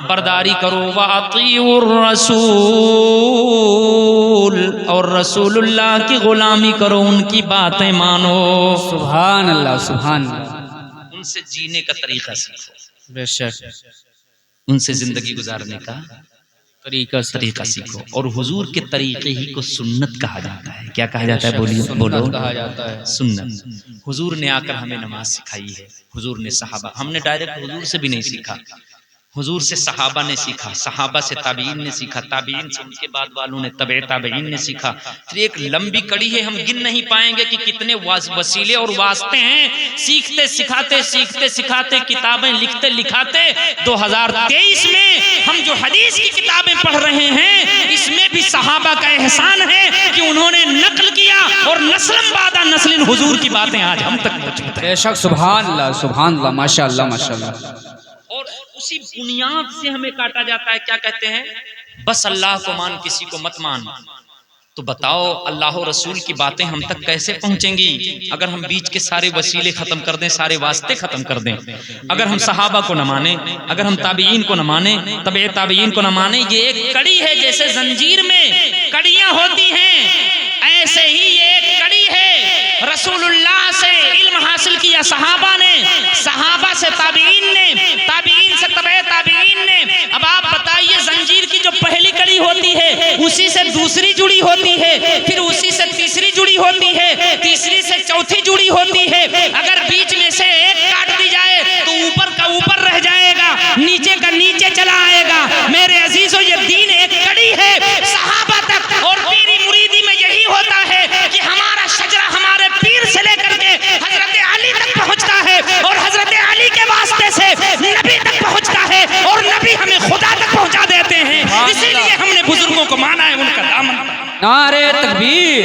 برداری کرو. وَأَطِيعُوا الرَّسُولَ، اور رسول اللہ کی غلامی کرو، ان کی باتیں مانو. سبحان اللہ سبحان اللہ. ان سے جینے کا طریقہ سیکھو، بے شک ان سے زندگی گزارنے کا طریقہ سیکھو. اور حضور کے طریقے ہی کو سنت کہا جاتا ہے. کیا کہا جاتا ہے؟ بولو. کہا جاتا ہے سنت. حضور نے آ کر ہمیں نماز سکھائی ہے، حضور نے صحابہ، ہم نے ڈائریکٹ حضور سے بھی نہیں سیکھا، حضور سے صحابہ نے سیکھا، صحابہ سے تابعین نے سیکھا، تابعین سے ان کے بعد والوں نے تبع تابعین نے سیکھا. پھر ایک لمبی کڑی ہے، ہم گن نہیں پائیں گے کہ کتنے وسیلے اور واسطے ہیں. سیکھتے سکھاتے کتابیں لکھتے لکھاتے 2023 میں ہم جو حدیث کی کتابیں پڑھ رہے ہیں، اس میں بھی صحابہ کا احسان ہے کہ انہوں نے نقل کیا، اور نسل بعد نسل حضور کی باتیں آج ہم تک پہنچ گئی. بے شک سبحان اللہ ماشاء اللہ ماشاء اللہ. اور اسی بنیاد سے ہمیں کاٹا جاتا ہے. کیا کہتے ہیں؟ بس اللہ کو مان، کسی کو مت مان. تو بتاؤ اللہ و رسول کی باتیں ہم تک کیسے پہنچیں گی اگر ہم بیچ کے سارے وسیلے ختم کر دیں، سارے واسطے ختم کر دیں؟ اگر ہم صحابہ کو نہ مانیں، اگر ہم تابعین کو نہ مانیں، تبع تابعین کو نہ مانیں. یہ ایک کڑی ہے، جیسے زنجیر میں کڑیاں ہوتی ہیں، ایسے ہی یہ ایک کڑی ہے. رسول اللہ سے علم حاصل کیا صحابہ نے، صحابہ سے تابعین نے، تابعین سے تبع تابعین نے. اب آپ بتائیے، زنجیر کی جو پہلی کڑی ہوتی ہے، اسی سے دوسری جڑی ہوتی ہے، پھر اسی سے تیسری جڑی ہوتی ہے، تیسری سے چوتھی جڑی ہوتی ہے. اگر بیچ میں سے ایک کاٹ دی جائے تو اوپر کا اوپر رہ جائے گا، نیچے کا نیچے چلا آئے گا. میرے عزیزو، یہ دین ایک کڑی ہے صحابہ تک. اور پیری مریدی میں یہی ہوتا ہے کہ ہمارا شجرہ ہمارے پیر سے لے کر کے حضرت علی تک پہنچتا ہے، اور حضرت علی کے واسطے سے نبی تک پہنچتا ہے، اور نبی ہمیں خدا تک پہنچا دیتے ہیں. اسی لیے ہم نے بزرگوں کو مانا ہے، ان کا دامن. نعرہ تکبیر،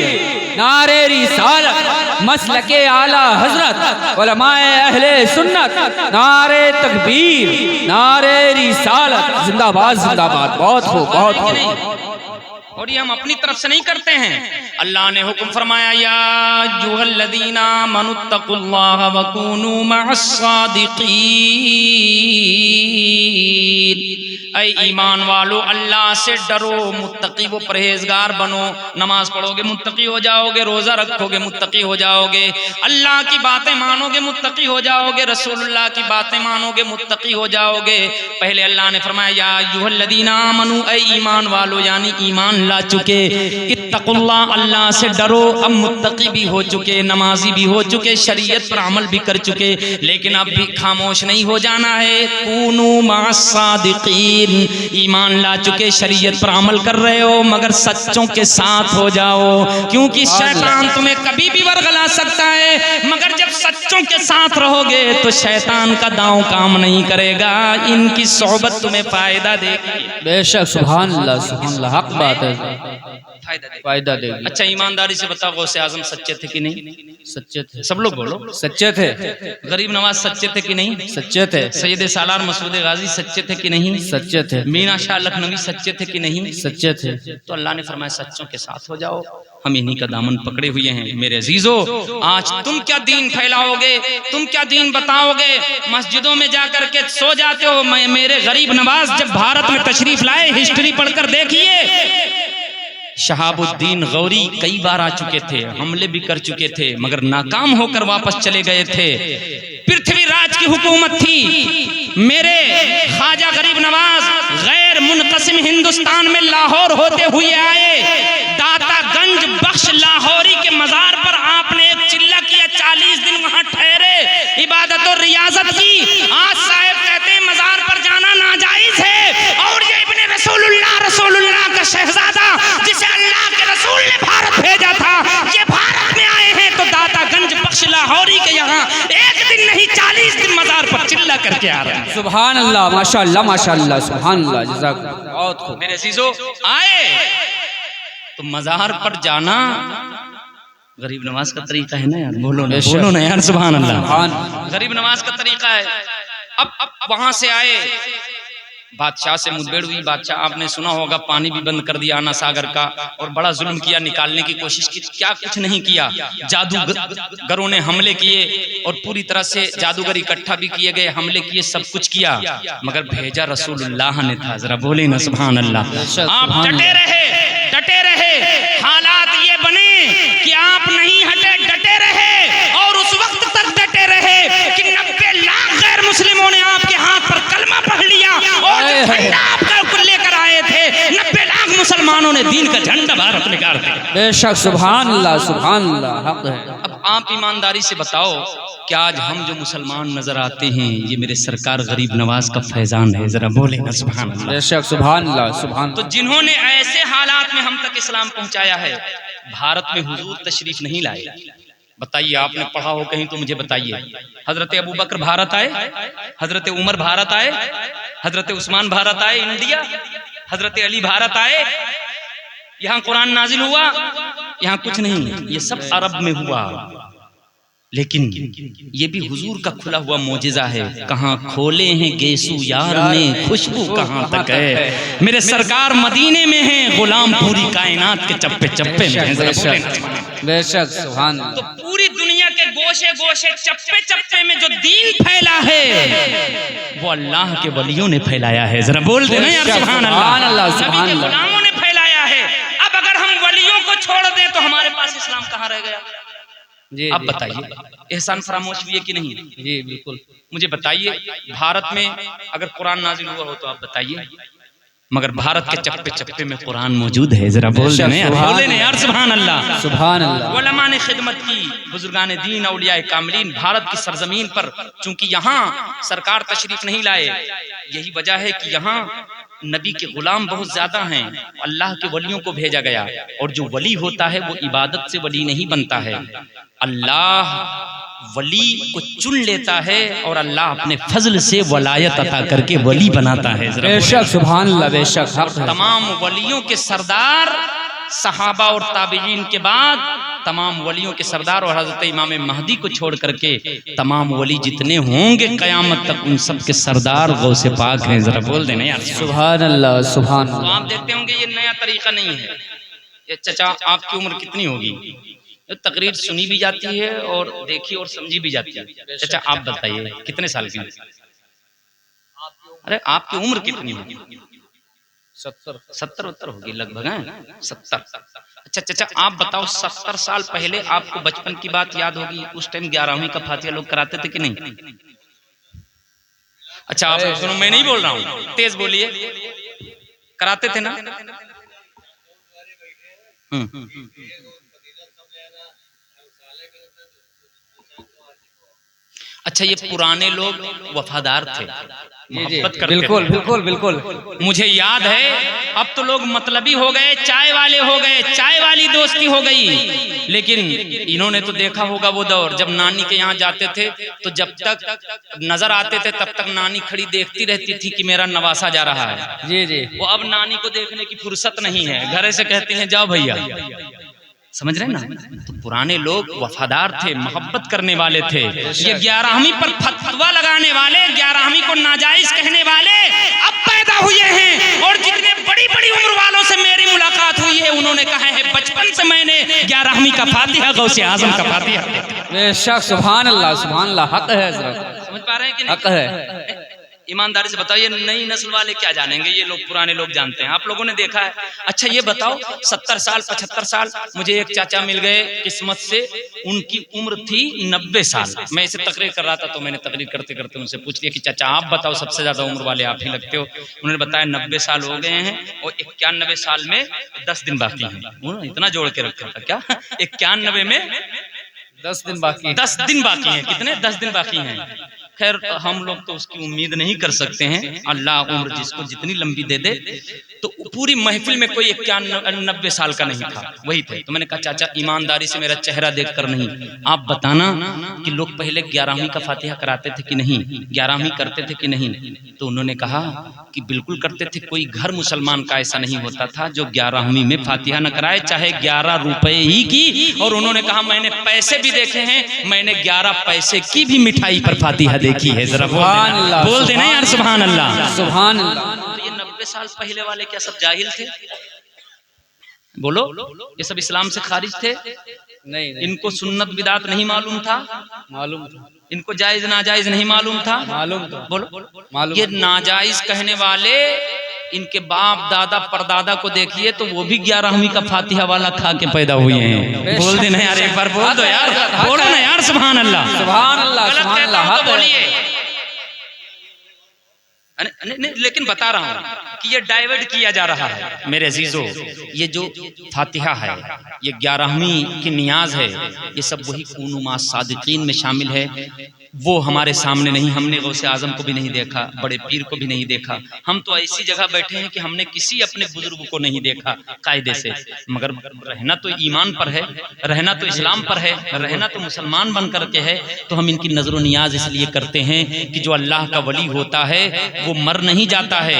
نعرہ رسالت، مسلک اعلی حضرت، علماء اہل سنت. نعرہ تکبیر، نعرہ رسالت، زندہ باد زندہ باد. بہت خوب بہت خوب. اور یہ ہم اپنی طرف سے نہیں کرتے ہیں. اللہ نے حکم فرمایا یا ایھا الذین آمنوا اتقوا اللہ وکونوا مع الصادقین. اے ایمان والو، اللہ سے ڈرو، متقی و پرہیزگار بنو. نماز پڑھو گے متقی ہو جاؤ گے، روزہ رکھو گے متقی ہو جاؤ گے، اللہ کی باتیں مانو گے متقی ہو جاؤ گے، رسول اللہ کی باتیں مانو گے متقی ہو جاؤ گے. پہلے اللہ نے فرمایا یا ایھا الذین آمنوا، اے ایمان والو، یعنی ایمان لا چکے، اتقوا اللہ، اللہ سے ڈرو. اب متقی بھی ہو چکے، نمازی بھی ہو چکے، شریعت پر عمل بھی کر چکے، لیکن اب بھی خاموش نہیں ہو جانا ہے. کونوا مع الصادقین، ایمان لا چکے، شریعت پر عمل کر رہے ہو، مگر سچوں کے ساتھ ہو جاؤ، کیونکہ شیطان تمہیں کبھی بھی ورغلا سکتا ہے، مگر جب سچوں کے ساتھ رہو گے تو شیطان کا داؤں کام نہیں کرے گا، ان کی صحبت تمہیں فائدہ دے گی. بے شک سبحان اللہ سبحان اللہ. حق بات ہے، فائدہ دے گی. اچھا ایمانداری سے بتاؤ غوث اعظم سچے تھے کہ نہیں؟ سچے تھے سب لوگ بولو سچے تھے غریب نواز سچے تھے کہ نہیں؟ سچے تھے سید سالار مسعود غازی سچے تھے کہ نہیں؟ سچے تھے مینا شاہ لکھنوی سچے تھے کہ نہیں؟ سچے تھے تو اللہ نے فرمایا سچوں کے ساتھ ہو جاؤ، ہم انہی کا دامن پکڑے ہوئے ہیں۔ میرے عزیزو، آج تم کیا دین پھیلاؤ گے، تم کیا دین بتاؤ گے؟ مسجدوں میں جا کر کے سو جاتے ہو۔ میرے غریب نواز جب بھارت میں تشریف لائے، ہسٹری پڑھ کر دیکھیے، شہاب الدین غوری کئی بار آ چکے تھے، حملے بھی کر چکے تھے، مگر ناکام ہو کر واپس چلے گئے تھے۔ پرتھوی راج کی حکومت تھی، میرے خواجہ غریب نواز غیر منقسم ہندوستان میں لاہور ہوتے ہوئے آئے، داتا گنج بخش لاہوری کے مزار پر آپ نے ایک چلہ کیا، 40 دن وہاں ٹھہرے، عبادت و ریاضت کی۔ آج صاحب کہتے ہیں مزار پر جانا ناجائز ہے، اور یہ ابن رسول اللہ کا شہزادہ جسے اللہ کے رسول نے بھارت بھیجا تھا، یہ بھارت میں آئے ہیں تو داتا گنج بخش لاہوری کے یہاں ایک دن نہیں 40 دن مزار پر چلہ کر کے آ رہے ہیں۔ سبحان اللہ، ماشاءاللہ ماشاءاللہ، سبحان اللہ، جزاک اللہ، بہت خوب۔ میرے عزیزو، آئے تو مزار پر جانا غریب نواز کا طریقہ ہے نا یار، بولو نا یار، سبحان اللہ، غریب نواز کا طریقہ ہے۔ اب وہاں سے آئے، بادشاہ سے مدبیر ہوئی، بادشاہ آپ نے سنا ہوگا پانی بھی بند کر دیا آنا ساگر کا، اور بڑا ظلم کیا، نکالنے کی کوشش کی، کیا کچھ نہیں کیا، جادوگروں نے حملے کیے اور پوری طرح سے جادوگر اکٹھا بھی کیے گئے، حملے کیے، سب کچھ کیا، مگر بھیجا رسول اللہ نے تھا۔ ذرا بولے نا سبحان اللہ۔ آپ ڈٹے رہے، حالات یہ بنے کہ آپ نہیں ہٹے، ڈٹے رہے، اور اس وقت تک ڈٹے رہے کہ 90 لاکھ غیر مسلموں نے آپ کے ہاتھ پر کلمہ پڑھ لیا، اور جو جھنڈا آپ کا لے کر آئے تھے 90 لاکھ مسلمانوں نے دین کا جھنڈا بھارت میں گاڑ دیا۔ بے شک، سبحان اللہ، سبحان اللہ، حق ہے۔ اب آپ ایمانداری سے بتاؤ کہ آج ہم جو مسلمان نظر آتے ہیں یہ میرے سرکار غریب نواز کا فیضان ہے؟ ذرا بولے نا سبحان اللہ۔ بے شک، سبحان اللہ، سبحان تو اللہ۔ جنہوں نے ایسے حالات میں ہم تک اسلام پہنچایا ہے، بھارت میں حضور تشریف نہیں لائے، بتائیے، آپ نے پڑھا ہو کہیں تو مجھے بتائیے۔ حضرت ابو بکر بھارت آئے، حضرت عمر بھارت آئے، حضرت عثمان بھارت آئے انڈیا، حضرت علی بھارت آئے، یہاں قرآن نازل ہوا، یہاں کچھ نہیں، یہ سب عرب میں ہوا، لیکن یہ بھی حضور کا کھلا ہوا معجزہ ہے۔ کہاں کھولے ہیں گیسو یار نے، خوشبو کہاں تک ہے، میرے سرکار مدینے میں ہیں، غلام پوری کائنات کے چپے چپے میں ہیں۔ بے شک، سبحان اللہ۔ تو پوری دنیا کے گوشے گوشے چپے چپے میں جو دین پھیلا ہے وہ اللہ کے ولیوں نے پھیلایا ہے۔ ذرا بول دینا یار سبحان اللہ، نبی کے غلاموں نے پھیلایا ہے۔ اب اگر ہم ولیوں کو چھوڑ دیں تو ہمارے پاس اسلام کہاں رہ گیا؟ جی، اب بتائیے، احسان فراموش ہوئی ہے کہ نہیں؟ جی بالکل۔ مجھے بتائیے، بھارت میں اگر قرآن نازل ہوا ہو تو آپ بتائیے، مگر بھارت کے چپے چپے میں قرآن موجود ہے۔ ذرا بول دینا یار سبحان اللہ، سبحان اللہ۔ علماء نے خدمت کی، بزرگان دین، اولیاء کاملین، بھارت کی سرزمین پر، چونکہ یہاں سرکار تشریف نہیں لائے، یہی وجہ ہے کہ یہاں نبی کے غلام بہت زیادہ ہیں، اللہ کے ولیوں کو بھیجا گیا، اور جو ولی ہوتا ہے وہ عبادت سے ولی نہیں بنتا ہے، اللہ ولی کو چن لیتا ہے اور اللہ اپنے فضل سے ولایت عطا کر کے ولی بناتا ہے۔ بے شک، سبحان اللہ، بے شک، حق ہے۔ تمام ولیوں کے سردار صحابہ اور تابعین کے بعد تمام ولیوں کے سردار اور حضرت امام مہدی کو چھوڑ کر کے تمام ولی جتنے ہوں گے قیامت تک ان سب کے سردار غوث پاک ہیں۔ ذرا بول دینا یار سبحان اللہ، سبحان تو اللہ۔ آپ دیکھتے ہوں گے یہ نیا طریقہ نہیں ہے۔ یہ چچا آپ کی عمر کتنی ہوگی؟ تقریر سنی بھی جاتی ہے اور دیکھی اور سمجھی بھی جاتی ہے۔ چچا آپ بتائیے کتنے سال کی؟ ارے آپ کی عمر کتنی ہوگی؟ 70 ہوگی لگ بھگ، 70۔ اچھا چچا آپ بتاؤ، 70 سال پہلے آپ کو بچپن کی بات یاد ہوگی؟ اس ٹائم 11ویں کا فاتحہ لوگ کراتے تھے کہ نہیں؟ اچھا آپ سنو، میں نہیں بول رہا ہوں، تیز بولیے، کراتے تھے نا؟ اچھا یہ پرانے لوگ وفادار تھے، محبت کرتے تھے۔ بالکل بالکل۔ مجھے یاد ہے اب تو لوگ مطلبی ہو گئے، چائے والے ہو گئے، چائے والی دوستی ہو گئی، لیکن انہوں نے تو دیکھا ہوگا وہ دور جب نانی کے یہاں جاتے تھے تو جب تک نظر آتے تھے تب تک نانی کھڑی دیکھتی رہتی تھی کہ میرا نواسا جا رہا ہے۔ جی جی۔ وہ اب نانی کو دیکھنے کی فرصت نہیں ہے، گھر سے کہتے ہیں جاؤ بھیا، سمجھ رہے نا؟ تو پرانے لوگ وفادار تھے، محبت کرنے والے تھے. یہ 11ویں پر فتوا لگانے والے، 11ویں کو ناجائز کہنے والے اب پیدا ہوئے ہیں، اور جتنے بڑی بڑی عمر والوں سے میری ملاقات ہوئی ہے انہوں نے کہا ہے بچپن سے میں نے 11ویں کا فاتحہ غوث اعظم کا فاتحہ. بے شک، سبحان اللہ سبحان اللہ، حق ہے حضرت، سمجھ پا رہے ہیں کہ حق ہے. ایمانداری سے بتاؤ، یہ نئی نسل والے کیا جانیں گے؟ یہ لوگ پرانے لوگ جانتے ہیں، آپ لوگوں نے دیکھا ہے. اچھا یہ بتاؤ، 70 سال 75 سال مجھے ایک چاچا مل گئے قسمت سے، ان کی عمر تھی 90 سال. میں اسے تقریر کر رہا تھا تو میں نے تقریر کرتے کرتے ان سے پوچھ لیا کہ چاچا آپ بتاؤ، سب سے زیادہ عمر والے آپ ہی لگتے ہو. انہوں نے بتایا 90 سال ہو گئے ہیں اور 91 سال میں 10 دن باقی ہیں. انہوں نے اتنا جوڑ کے رکھا تھا، کیا 91 میں 10 دن باقی، 10 دن باقی ہیں. کتنے؟ 10 دن باقی ہیں. خیر ہم لوگ تو اس کی امید نہیں کر سکتے ہیں، اللہ عمر جس کو جتنی لمبی دے دے. تو پوری محفل میں کوئی 91 سال کا نہیں تھا، وہی تھے. تو میں نے کہا چاچا ایمانداری سے میرا چہرہ دیکھ کر نہیں، آپ بتانا کہ لوگ پہلے 11ویں کا فاتحہ کراتے تھے کہ نہیں، 11ویں کرتے تھے کہ نہیں؟ تو انہوں نے کہا کہ بالکل کرتے تھے. کوئی گھر مسلمان کا ایسا نہیں ہوتا تھا جو 11ویں میں فاتحہ نہ کرائے، چاہے 11 روپے ہی کی. اور انہوں نے کہا میں نے پیسے بھی دیکھے ہیں، میں نے 11 پیسے کی بھی مٹھائی پر فاتحہ دیکھی ہے. ذرا بول دینا یار سبحان اللہ سبحان اللہ. تو یہ 90 سال پہلے والے کیا سب جاہل تھے؟ بولو، یہ سب اسلام سے خارج تھے؟ نہیں ان کو سنت بدعت نہیں معلوم تھا؟ معلوم تھا، ان کو جائز ناجائز نہیں معلوم تھا؟ معلوم تھا. بولو. یہ ناجائز کہنے والے ان کے باپ دادا پردادا کو دیکھیے تو وہ بھی 11ویں کا فاتحہ والا کھا کے پیدا ہوئے ہیں. بول دینا یار، ایک بار بول دو یار، بولو نا یار سبحان اللہ سبحان اللہ سبحان اللہ، حق ہے. لیکن بتا رہا ہوں کہ یہ ڈائیورٹ کیا جا رہا ہے میرے عزیزو. یہ جو فاتحہ ہے، یہ 11ویں کی نیاز ہے، یہ سب وہی کونوا مع الصادقین میں شامل ہے. وہ ہمارے سامنے نہیں، ہم نے غوث اعظم کو بھی نہیں دیکھا، بڑے پیر کو بھی نہیں دیکھا. ہم تو ایسی جگہ بیٹھے ہیں کہ ہم نے کسی اپنے بزرگ کو نہیں دیکھا قاعدے سے. مگر رہنا تو ایمان پر ہے، رہنا تو اسلام پر ہے، رہنا تو مسلمان بن کر کے ہے. تو ہم ان کی نظر و نیاز اس لیے کرتے ہیں کہ جو اللہ کا ولی ہوتا ہے وہ مر نہیں جاتا ہے،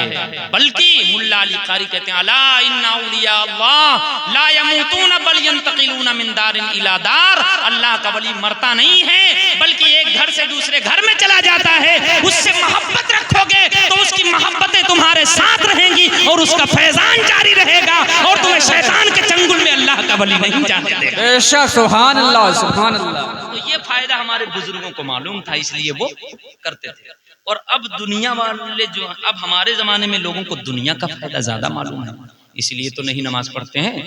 بلکہ ملا علی قاری کہتے ہیں الا ان اولیاء اللہ لا يموتون بل ينتقلون من دار الى دار. اللہ کا ولی مرتا نہیں ہے بلکہ ایک گھر سے دوسرے گھر میں چلا جاتا ہے. اس سے محبت رکھو گے تو اس کی محبتیں تمہارے ساتھ رہیں گی اور اس کا فیضان جاری رہے گا، اور تمہیں شیطان کے چنگل میں اللہ کا ولی نہیں جانے دے گا. بے شک، سبحان اللہ سبحان اللہ. تو یہ فائدہ ہمارے بزرگوں کو معلوم تھا، اس لیے وہ کرتے تھے. اور اب دنیا والے جو اب ہمارے زمانے میں لوگوں کو دنیا کا فائدہ زیادہ معلوم ہے، اسی لیے تو نہیں نماز پڑھتے ہیں،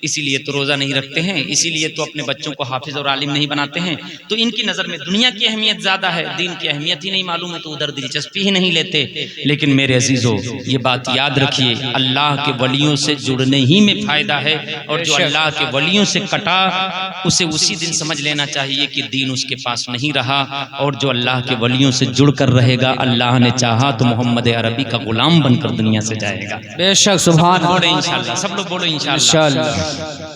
اسی لیے تو روزہ نہیں رکھتے ہیں، اسی لیے تو اپنے بچوں کو حافظ اور عالم نہیں بناتے ہیں. تو ان کی نظر میں دنیا کی اہمیت زیادہ ہے، دین کی اہمیت ہی نہیں معلوم ہے، تو ادھر دلچسپی ہی نہیں لیتے. لیکن میرے عزیزو یہ بات یاد رکھیے، اللہ کے ولیوں سے جڑنے ہی میں فائدہ ہے، اور جو اللہ کے ولیوں سے کٹا اسے اسی دن سمجھ لینا چاہیے کہ دین اس کے پاس نہیں رہا. اور جو اللہ کے ولیوں سے جڑ کر رہے گا، اللہ نے چاہا تو محمد عربی کا غلام بن کر دنیا سے جائے گا. بے شک، سبحان اللہ. انشاءاللہ سب لوگ بولو انشاءاللہ.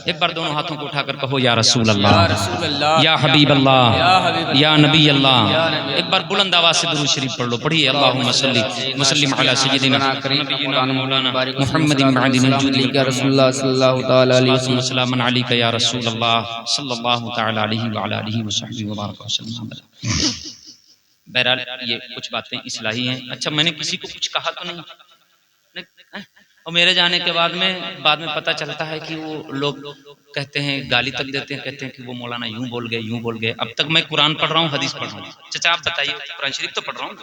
ایک بار دونوں ہاتھوں کو اٹھا کر کہو یا رسول اللہ، یا حبیب اللہ، یا نبی اللہ. ایک بار بلند آواز سے درود شریف پڑھ لو. پڑھیے اللہم صلی وسلم علی سیدنا نبینا مولانا محمد معدن الجود رسول اللہ صلی اللہ تعالی علیہ وسلم. وسلم علیک یا رسول اللہ صلی اللہ تعالی علیہ وعلی آلہ وصحبہ وبارک وسلم. بہرحال یہ کچھ باتیں اصلاحی ہیں. اچھا میں نے کسی کو کچھ کہا تو نہیں، اور میرے جانے کے بعد میں پتہ چلتا ہے کہ وہ لوگ کہتے ہیں، گالی تک دیتے ہیں، کہتے ہیں کہ وہ مولانا یوں بول گئے. اب تک میں قرآن پڑھ رہا ہوں، حدیث پڑھ رہا ہوں. چچا آپ بتائیے، قرآن شریف تو پڑھ رہا ہوں،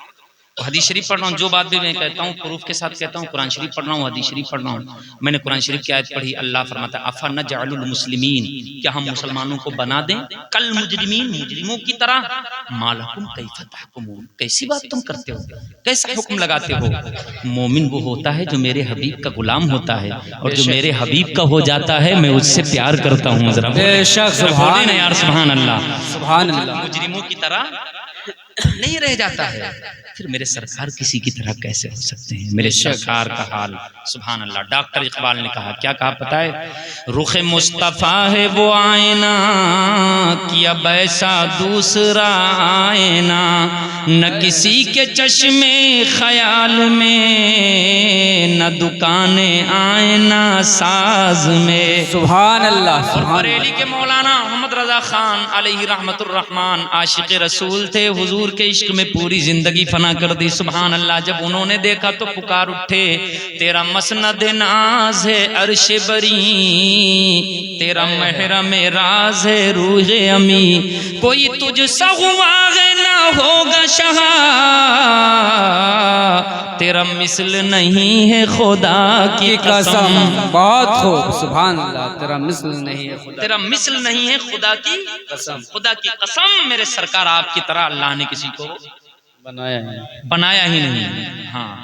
حدیث شریف پڑھ رہا ہوں. جو بات بھی میں کہتا ہوں پروف کے ساتھ کہتا ہوں. قرآن شریف پڑھ رہا ہوں، حدیث شریف پڑھ رہا ہوں. میں نے قرآن شریف کی آیت پڑھی، اللہ فرماتا ہے افنجعل المسلمین، کیا ہم مسلمانوں کو بنا دیں کل مجرمین، مجرموں کی طرح. ما لکم کیف تحکمون، کیسی بات تم کرتے ہو، کیسا حکم لگاتے ہو. مومن وہ ہوتا ہے جو میرے حبیب کا غلام ہوتا ہے، اور جو میرے حبیب کا ہو جاتا ہے میں اس سے پیار کرتا ہوں. ذرا بے شک، سبحان یار سبحان اللہ. سبحان اللہ. مجرموں کی طرح نہیں رہ جاتا ہے، پھر میرے سرکار کسی کی طرح کیسے ہو سکتے ہیں. میرے سرکار کا حال سبحان اللہ. ڈاکٹر اقبال نے کہا، کیا کہا پتہ ہے؟ رخ مصطفیٰ ہے وہ آئینہ کیا بیسا دوسرا آئینہ، نہ کسی کے چشمے خیال میں نہ دکانیں آئینہ ساز میں. سبحان اللہ اور سبحان بریلی کے مولانا محمد رضا خان علیہ رحمت الرحمن عاشق رسول تھے، حضور کے عشق میں پوری زندگی فنا کر دی. سبحان اللہ. جب انہوں نے دیکھا تو پکار اٹھے، تیرا مسند ناز ہے عرش بری، تیرا محرم راز ہے روح امی، کوئی تجھ سا غواغ نہ ہوگا شہا، تیرا مثل نہیں ہے خدا کی قسم. بہت خوب سبحان اللہ. تیرا مثل نہیں ہے خدا، تیرا مثل نہیں ہے خدا کی قسم خدا کی قسم. میرے سرکار آپ کی طرح اللہ نے کسی کو بنایا ہے. بنایا ہی نہیں. ہاں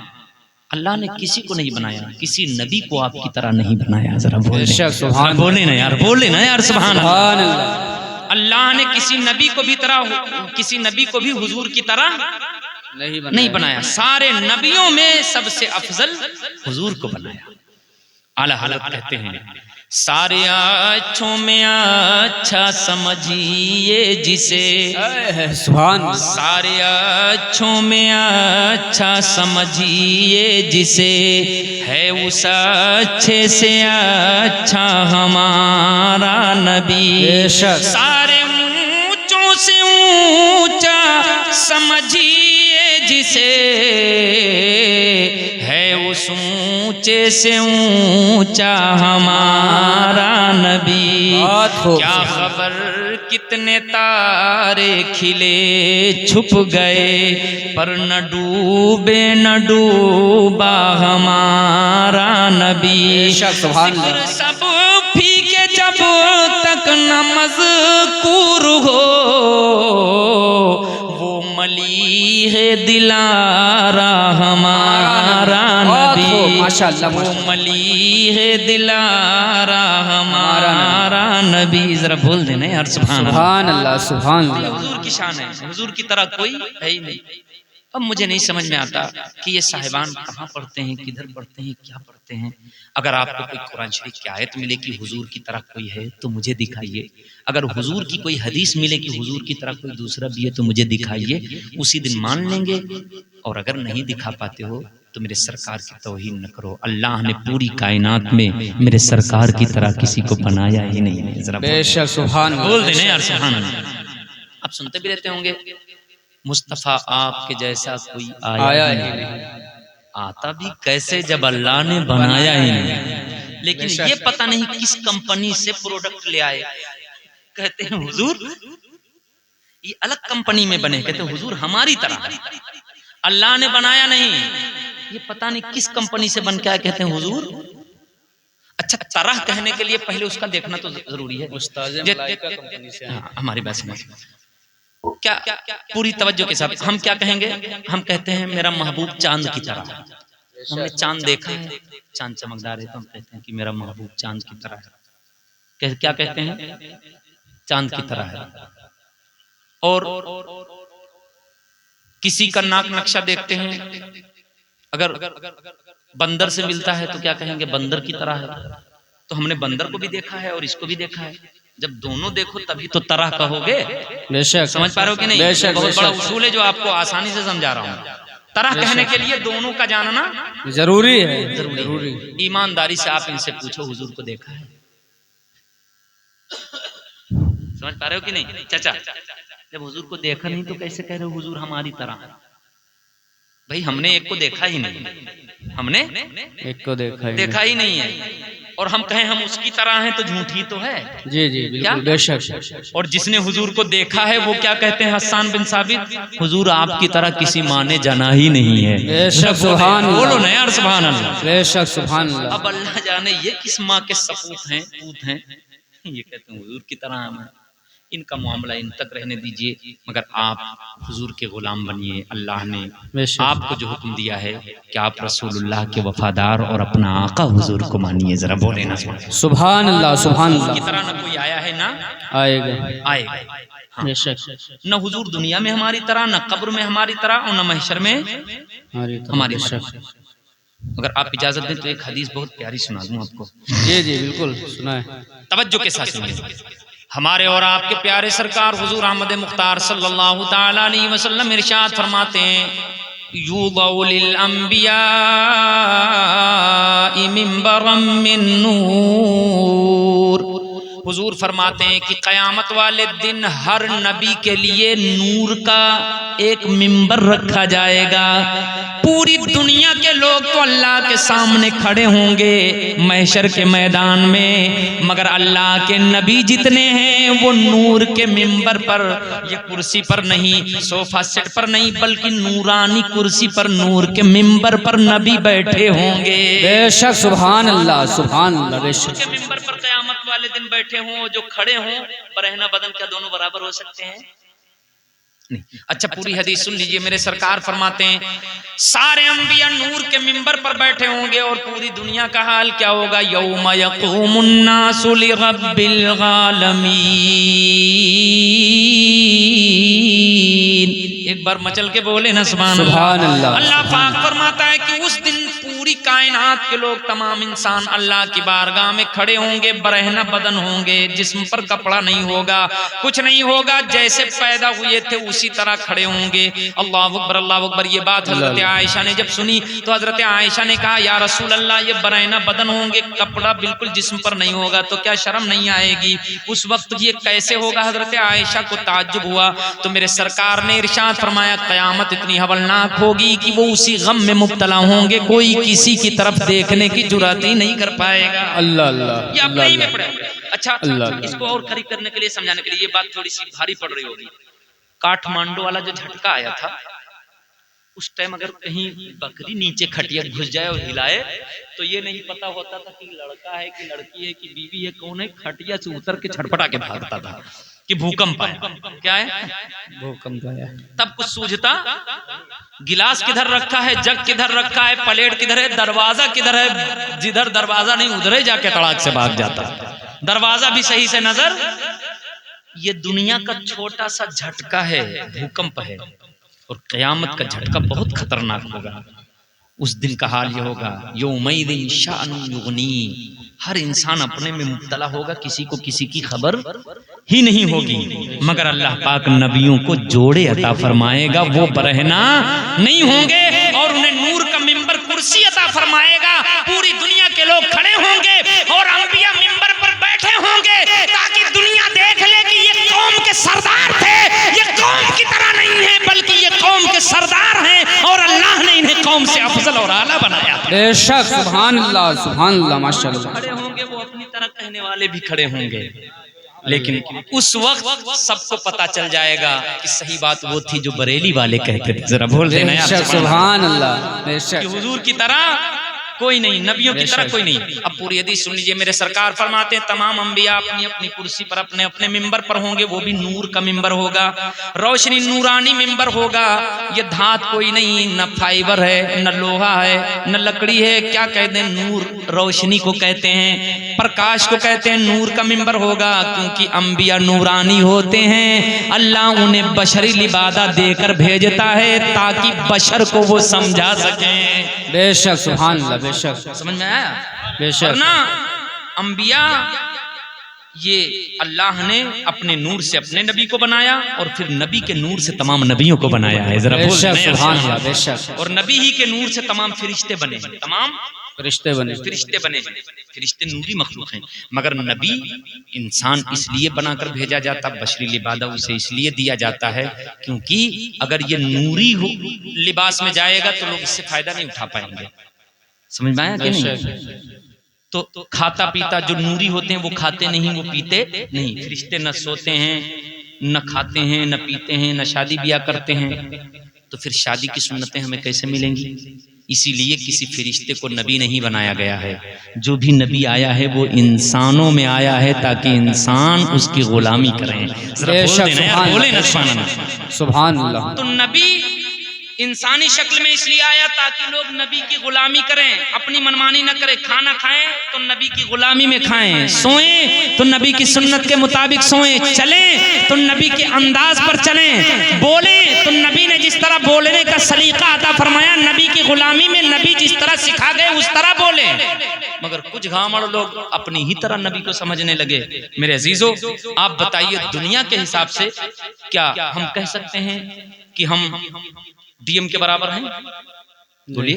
اللہ نے کسی کو نہیں بنایا، کسی نبی کو آپ کی طرح نہیں بنایا. ذرا بے شک سبحان اللہ. بولے نا یار، بولے نا یار. سبحان اللہ. سبحان اللہ. اللہ نے کسی نبی کو بھی حضور کی طرح نہیں بنایا. سارے نبیوں میں سب سے افضل حضور کو بنایا. اعلیٰ حضرت کہتے ہیں سارے اچھوں میں اچھا سمجھیے جسے، سبحان اللہ. سارے اچھوں میں اچھا سمجھیے جسے، ہے اس اچھے سے اچھا ہمارا نبی. بے شک. سارے اونچوں سے اونچا سمجھیے جسے، ہے اس اونچے سے اونچا ہمارا نبی. کیا خبر کتنے تارے کھلے چھپ گئے، پر نہ ڈوبے نہ ڈوبا ہمارا نبی. سبحان اللہ. سب پھیکے جب تک نہ مذکور ہو، وہ ملی ہے دلارا ہمارا نبی. وہ ملی ہے دلارا ہمارا نبی. ذرا بول دینا یار سبحان اللہ. سبحان اللہ سبحان اللہ. حضور کی شان ہے، حضور کی طرح کوئی ہے ہی نہیں. اب مجھے نہیں سمجھ میں آتا کہ یہ صاحبان کہاں پڑھتے ہیں، کدھر پڑھتے ہیں، کیا پڑھتے ہیں. اگر آپ کو کوئی قرآن شریف کی آیت ملے کہ حضور کی طرح کوئی ہے تو مجھے دکھائیے. اگر حضور کی کوئی حدیث ملے کہ حضور کی طرح کوئی دوسرا بھی ہے تو مجھے دکھائیے. اسی دن مان لیں گے. اور اگر نہیں دکھا پاتے ہو تو میرے سرکار کی توہین نہ کرو. اللہ نے پوری کائنات میں میرے سرکار کی طرح کسی کو بنایا ہی نہیں. ذرا بے شک سبحان اللہ. بول دینا یار سبحان اللہ. آپ سنتے بھی رہتے ہوں گے مصطفیٰ آپ کے جیسا کوئی آیا ہی نہیں. آتا بھی کیسے جب اللہ نے بنایا ہی نہیں. لیکن یہ پتہ نہیں کس کمپنی سے پروڈکٹ لے آئے. کہتے ہیں حضور یہ الگ کمپنی میں بنے. کہتے ہیں حضور ہماری طرح اللہ نے بنایا نہیں. یہ پتہ نہیں کس کمپنی سے بن کے آئے. کہتے ہیں حضور. اچھا طرح کہنے کے لیے پہلے اس کا دیکھنا تو ضروری ہے. ہماری بات سمجھ. کیا پوری توجہ کے ساتھ ہم کیا کہیں گے؟ ہم کہتے ہیں میرا محبوب چاند کی طرح. ہم نے چاند دیکھا ہے، چاند چمکدار ہے تو ہم کہتے ہیں کہ میرا محبوب چاند کی طرح ہے. کیا کہتے ہیں؟ چاند کی طرح ہے. اور کسی کا ناک نقشہ دیکھتے ہیں، اگر بندر سے ملتا ہے تو کیا کہیں گے؟ بندر کی طرح ہے. تو ہم نے بندر کو بھی دیکھا ہے اور اس کو بھی دیکھا ہے. جب دونوں دیکھو تبھی تو طرح کہو گے. بے شک. سمجھ پا رہے ہو کہ نہیں؟ بہت بڑا اصول ہے جو آپ کو آسانی سے سمجھا رہا ہوں. طرح کہنے کے لیے دونوں کا جاننا ضروری ہے. ضروری. ایمانداری سے آپ ان سے پوچھو حضور کو دیکھا ہے؟ سمجھ پا رہے ہو کہ نہیں؟ چچا جب حضور کو دیکھا نہیں تو کیسے کہہ رہے ہو حضور ہماری طرح؟ بھائی ہم نے ایک کو دیکھا ہی نہیں. ہم نے ایک کو دیکھا ہی نہیں ہے. اور ہم کہیں ہم اس کی طرح ہیں تو جھوٹ ہی تو ہے. جی جی بالکل. بے شک. اور جس نے حضور کو دیکھا ہے وہ کیا کہتے ہیں؟ حسان بن ثابت حضور آپ کی طرح کسی ماں نے جنا ہی نہیں ہے. بے شک سبحان اللہ. بولو نا یار سبحان اللہ. بے شک سبحان اللہ. اب اللہ جانے یہ کس ماں کے سپوت ہیں، پوت ہیں. یہ کہتے ہیں حضور کی طرح ہم ہیں. ان کا معاملہ ان تک رہنے دیجئے، مگر آپ حضور کے غلام بنیے. اللہ نے آپ کو جو حکم دیا ہے کہ آپ رسول اللہ کے وفادار اور اپنا آقا حضور کو مانیے. ذرا بولے نا سبحان اللہ سبحان اللہ. کی طرح نہ کوئی آیا ہے نہ آئے گا. بے شک. نہ حضور دنیا میں ہماری طرح، نہ قبر میں ہماری طرح، اور نہ محشر میں ہماری طرح. اگر آپ اجازت دیں تو ایک حدیث بہت پیاری سنا دوں آپ کو. جی جی بالکل سنائیں. توجہ کے ساتھ سنیے. ہمارے اور آپ کے پیارے سرکار حضور احمد مختار صلی اللہ تعالی علیہ وسلم ارشاد فرماتے ہیں یوضع للانبیاء منبرا من نور. حضور فرماتے ہیں کہ قیامت والے دن ہر نبی کے لیے نور کا ایک ممبر رکھا جائے گا. پوری دنیا کے لوگ تو اللہ کے سامنے کھڑے ہوں گے محشر کے میدان میں، مگر اللہ کے نبی جتنے ہیں وہ نور کے ممبر پر، یہ کرسی پر نہیں، صوفہ سیٹ پر نہیں، بلکہ نورانی کرسی پر، نور کے ممبر پر نبی بیٹھے ہوں گے. بے شک سبحان اللہ سبحان اللہ. بے شک کے ممبر پر قیامت والے دن بیٹھے ہوں، جو کھڑے ہوں، برہنہ بدن کیا دونوں برابر ہو سکتے ہیں؟ نہیں. اچھا پوری حدیث سن لیجئے. میرے سرکار فرماتے ہیں سارے انبیاء نور کے ممبر پر بیٹھے ہوں گے، اور پوری دنیا کا حال کیا ہوگا؟ یوم یقوم الناس لرب العالمین. ایک بار مچل کے بولے نا سبحان اللہ. اللہ پاک فرماتا ہے کہ اس دن پوری کائنات کے لوگ، تمام انسان اللہ کی بارگاہ میں کھڑے ہوں گے، برہنہ بدن ہوں گے، جسم پر کپڑا نہیں ہوگا، کچھ نہیں ہوگا، جیسے پیدا ہوئے تھے اسی طرح کھڑے ہوں گے. اللہ اکبر اللہ اکبر. یہ بات حضرت عائشہ نے جب سنی تو حضرت عائشہ نے کہا یا رسول اللہ یہ برہنہ بدن ہوں گے، کپڑا بالکل جسم پر نہیں ہوگا، تو کیا شرم نہیں آئے گی؟ اس وقت یہ کیسے ہوگا؟ حضرت عائشہ کو تعجب ہوا تو میرے سرکار نے ارشاد فرمایا قیامت اتنی ہولناک ہوگی کہ وہ اسی غم میں مبتلا ہوں گے، کوئی کسی کی طرف دیکھنے کی جرات ہی نہیں کر پائے گا. اللہ اللہ. یہ اپنے ہی میں پڑے. اچھا اس کو اور قریب کرنے کے لیے، سمجھانے کے لیے، یہ بات تھوڑی سی بھاری پڑ رہی ہوگی. کاٹھمانڈو والا جو جھٹکا آیا تھا اس ٹائم اگر کہیں بکری نیچے کھٹیا گھس جائے اور ہلائے تو یہ نہیں پتا ہوتا تھا کہ لڑکا ہے کہ لڑکی ہے کہ بیوی ہے کون ہے. کھٹیا سے اتر کے چھٹپٹا کے بھاگتا تھا کہ بھوکمپ آیا. کیا ہے؟ بھوکمپ آیا. تب کچھ سوجھتا؟ گلاس کدھر رکھا ہے، جگ کدھر رکھا ہے، پلیٹ کدھر ہے، دروازہ کدھر ہے؟ جدھر دروازہ نہیں ادھر ہی جا کے تڑاک سے بھاگ جاتا. دروازہ بھی صحیح سے نظر. یہ دنیا کا چھوٹا سا جھٹکا ہے، بھوکمپ ہے، اور قیامت کا جھٹکا بہت خطرناک ہوگا. اس دن کا حال یہ ہوگا یومئذ شأن یغنی. ہر انسان اپنے میں مبتلا ہوگا، کسی کو کسی کی خبر ہی نہیں ہوگی، مگر اللہ پاک نبیوں کو جوڑے عطا فرمائے گا، وہ برہنہ نہیں ہوں گے، اور انہیں نور کا ممبر کرسی عطا فرمائے گا. پوری دنیا کے لوگ کھڑے ہوں گے اور انبیاء ممبر پر بیٹھے ہوں گے تاکہ دنیا دیکھ لے کہ یہ قوم کے سردار تھے، یہ قوم کی طرح نہیں ہے بلکہ یہ قوم کے سردار ہیں، اور اللہ نے انہیں قوم سے افضل اور اعلیٰ بنایا. بے شک سبحان اللہ سبحان اللہ. ماشاء اللہ. کھڑے ہوں گے وہ اپنی طرح کہنے والے بھی کھڑے ہوں گے، لیکن اس وقت سب کو پتا چل جائے گا کہ صحیح بات وہ تھی جو بریلی والے کہتے تھے. ذرا بول دینا بے شک سبحان اللہ. بے شک. کہ حضور کی طرح کوئی نہیں، نبیوں کی طرح کوئی نہیں. اب پوری حدیث سن لیجئے. میرے سرکار فرماتے ہیں تمام انبیاء اپنی اپنی کرسی پر، اپنے اپنے ممبر پر ہوں گے، وہ بھی نور کا ممبر ہوگا، روشنی نورانی ممبر ہوگا. یہ دھات کوئی نہیں، نہ فائبر ہے، نہ لوہا ہے، نہ لکڑی ہے. کیا کہتے ہیں؟ نور روشنی کو کہتے ہیں، پرکاش کو کہتے ہیں. نور کا ممبر ہوگا کیونکہ انبیاء نورانی ہوتے ہیں. اللہ انہیں بشری لبادہ دے کر بھیجتا ہے تاکہ بشر کو وہ سمجھا سکیں. بے شک سبحان اللہ. بے شک. سمجھ میں آیا؟ بے شک. ورنہ انبیاء یہ اللہ نے اپنے نور سے اپنے نبی کو بنایا، اور پھر نبی کے نور سے تمام نبیوں کو بنایا ہے. ذرا بے بول شک دیں. سبحان اللہ. بے شک. اور نبی ہی کے نور سے تمام فرشتے بنے ہیں. تمام فرشتے بنے. فرشتے بنے ہیں. فرشتے نوری مخلوق ہیں، مگر نبی انسان اس لیے بنا کر بھیجا جاتا، بشری لبادہ اسے اس لیے دیا جاتا ہے کیونکہ اگر یہ نوری لباس میں جائے گا تو لوگ اس سے فائدہ نہیں اٹھا پائیں گے. سمجھ میں آیا کہ نہیں؟ تو کھاتا پیتا جو نوری ہوتے ہیں وہ کھاتے نہیں، وہ پیتے نہیں. فرشتے نہ سوتے ہیں، نہ کھاتے ہیں، نہ پیتے ہیں، نہ شادی بیاہ کرتے ہیں. تو پھر شادی کی سنتیں ہمیں کیسے ملیں گی؟ اسی لیے کسی فرشتے کو نبی نہیں بنایا گیا ہے. جو بھی نبی آیا ہے وہ انسانوں میں آیا ہے تاکہ انسان اس کی غلامی کریں. سبحان اللہ. تو نبی انسانی شکل میں اس لیے آیا تاکہ لوگ نبی کی غلامی کریں، اپنی منمانی نہ کریں. کھانا کھائیں تو نبی کی غلامی میں کھائیں، سوئیں تو نبی کی سنت کے مطابق سوئیں، چلیں تو نبی کے انداز پر چلیں، بولیں تو نبی نے جس طرح بولنے کا سلیقہ عطا فرمایا، نبی کی غلامی میں نبی جس طرح سکھا گئے اس طرح بولیں. مگر کچھ گھامڑ لوگ اپنی ہی طرح نبی کو سمجھنے لگے. میرے عزیزو آپ بتائیے دنیا کے حساب سے کیا ہم کہہ سکتے ہیں کہ ہم ڈی ایم کے برابر ہیں؟ بولیے.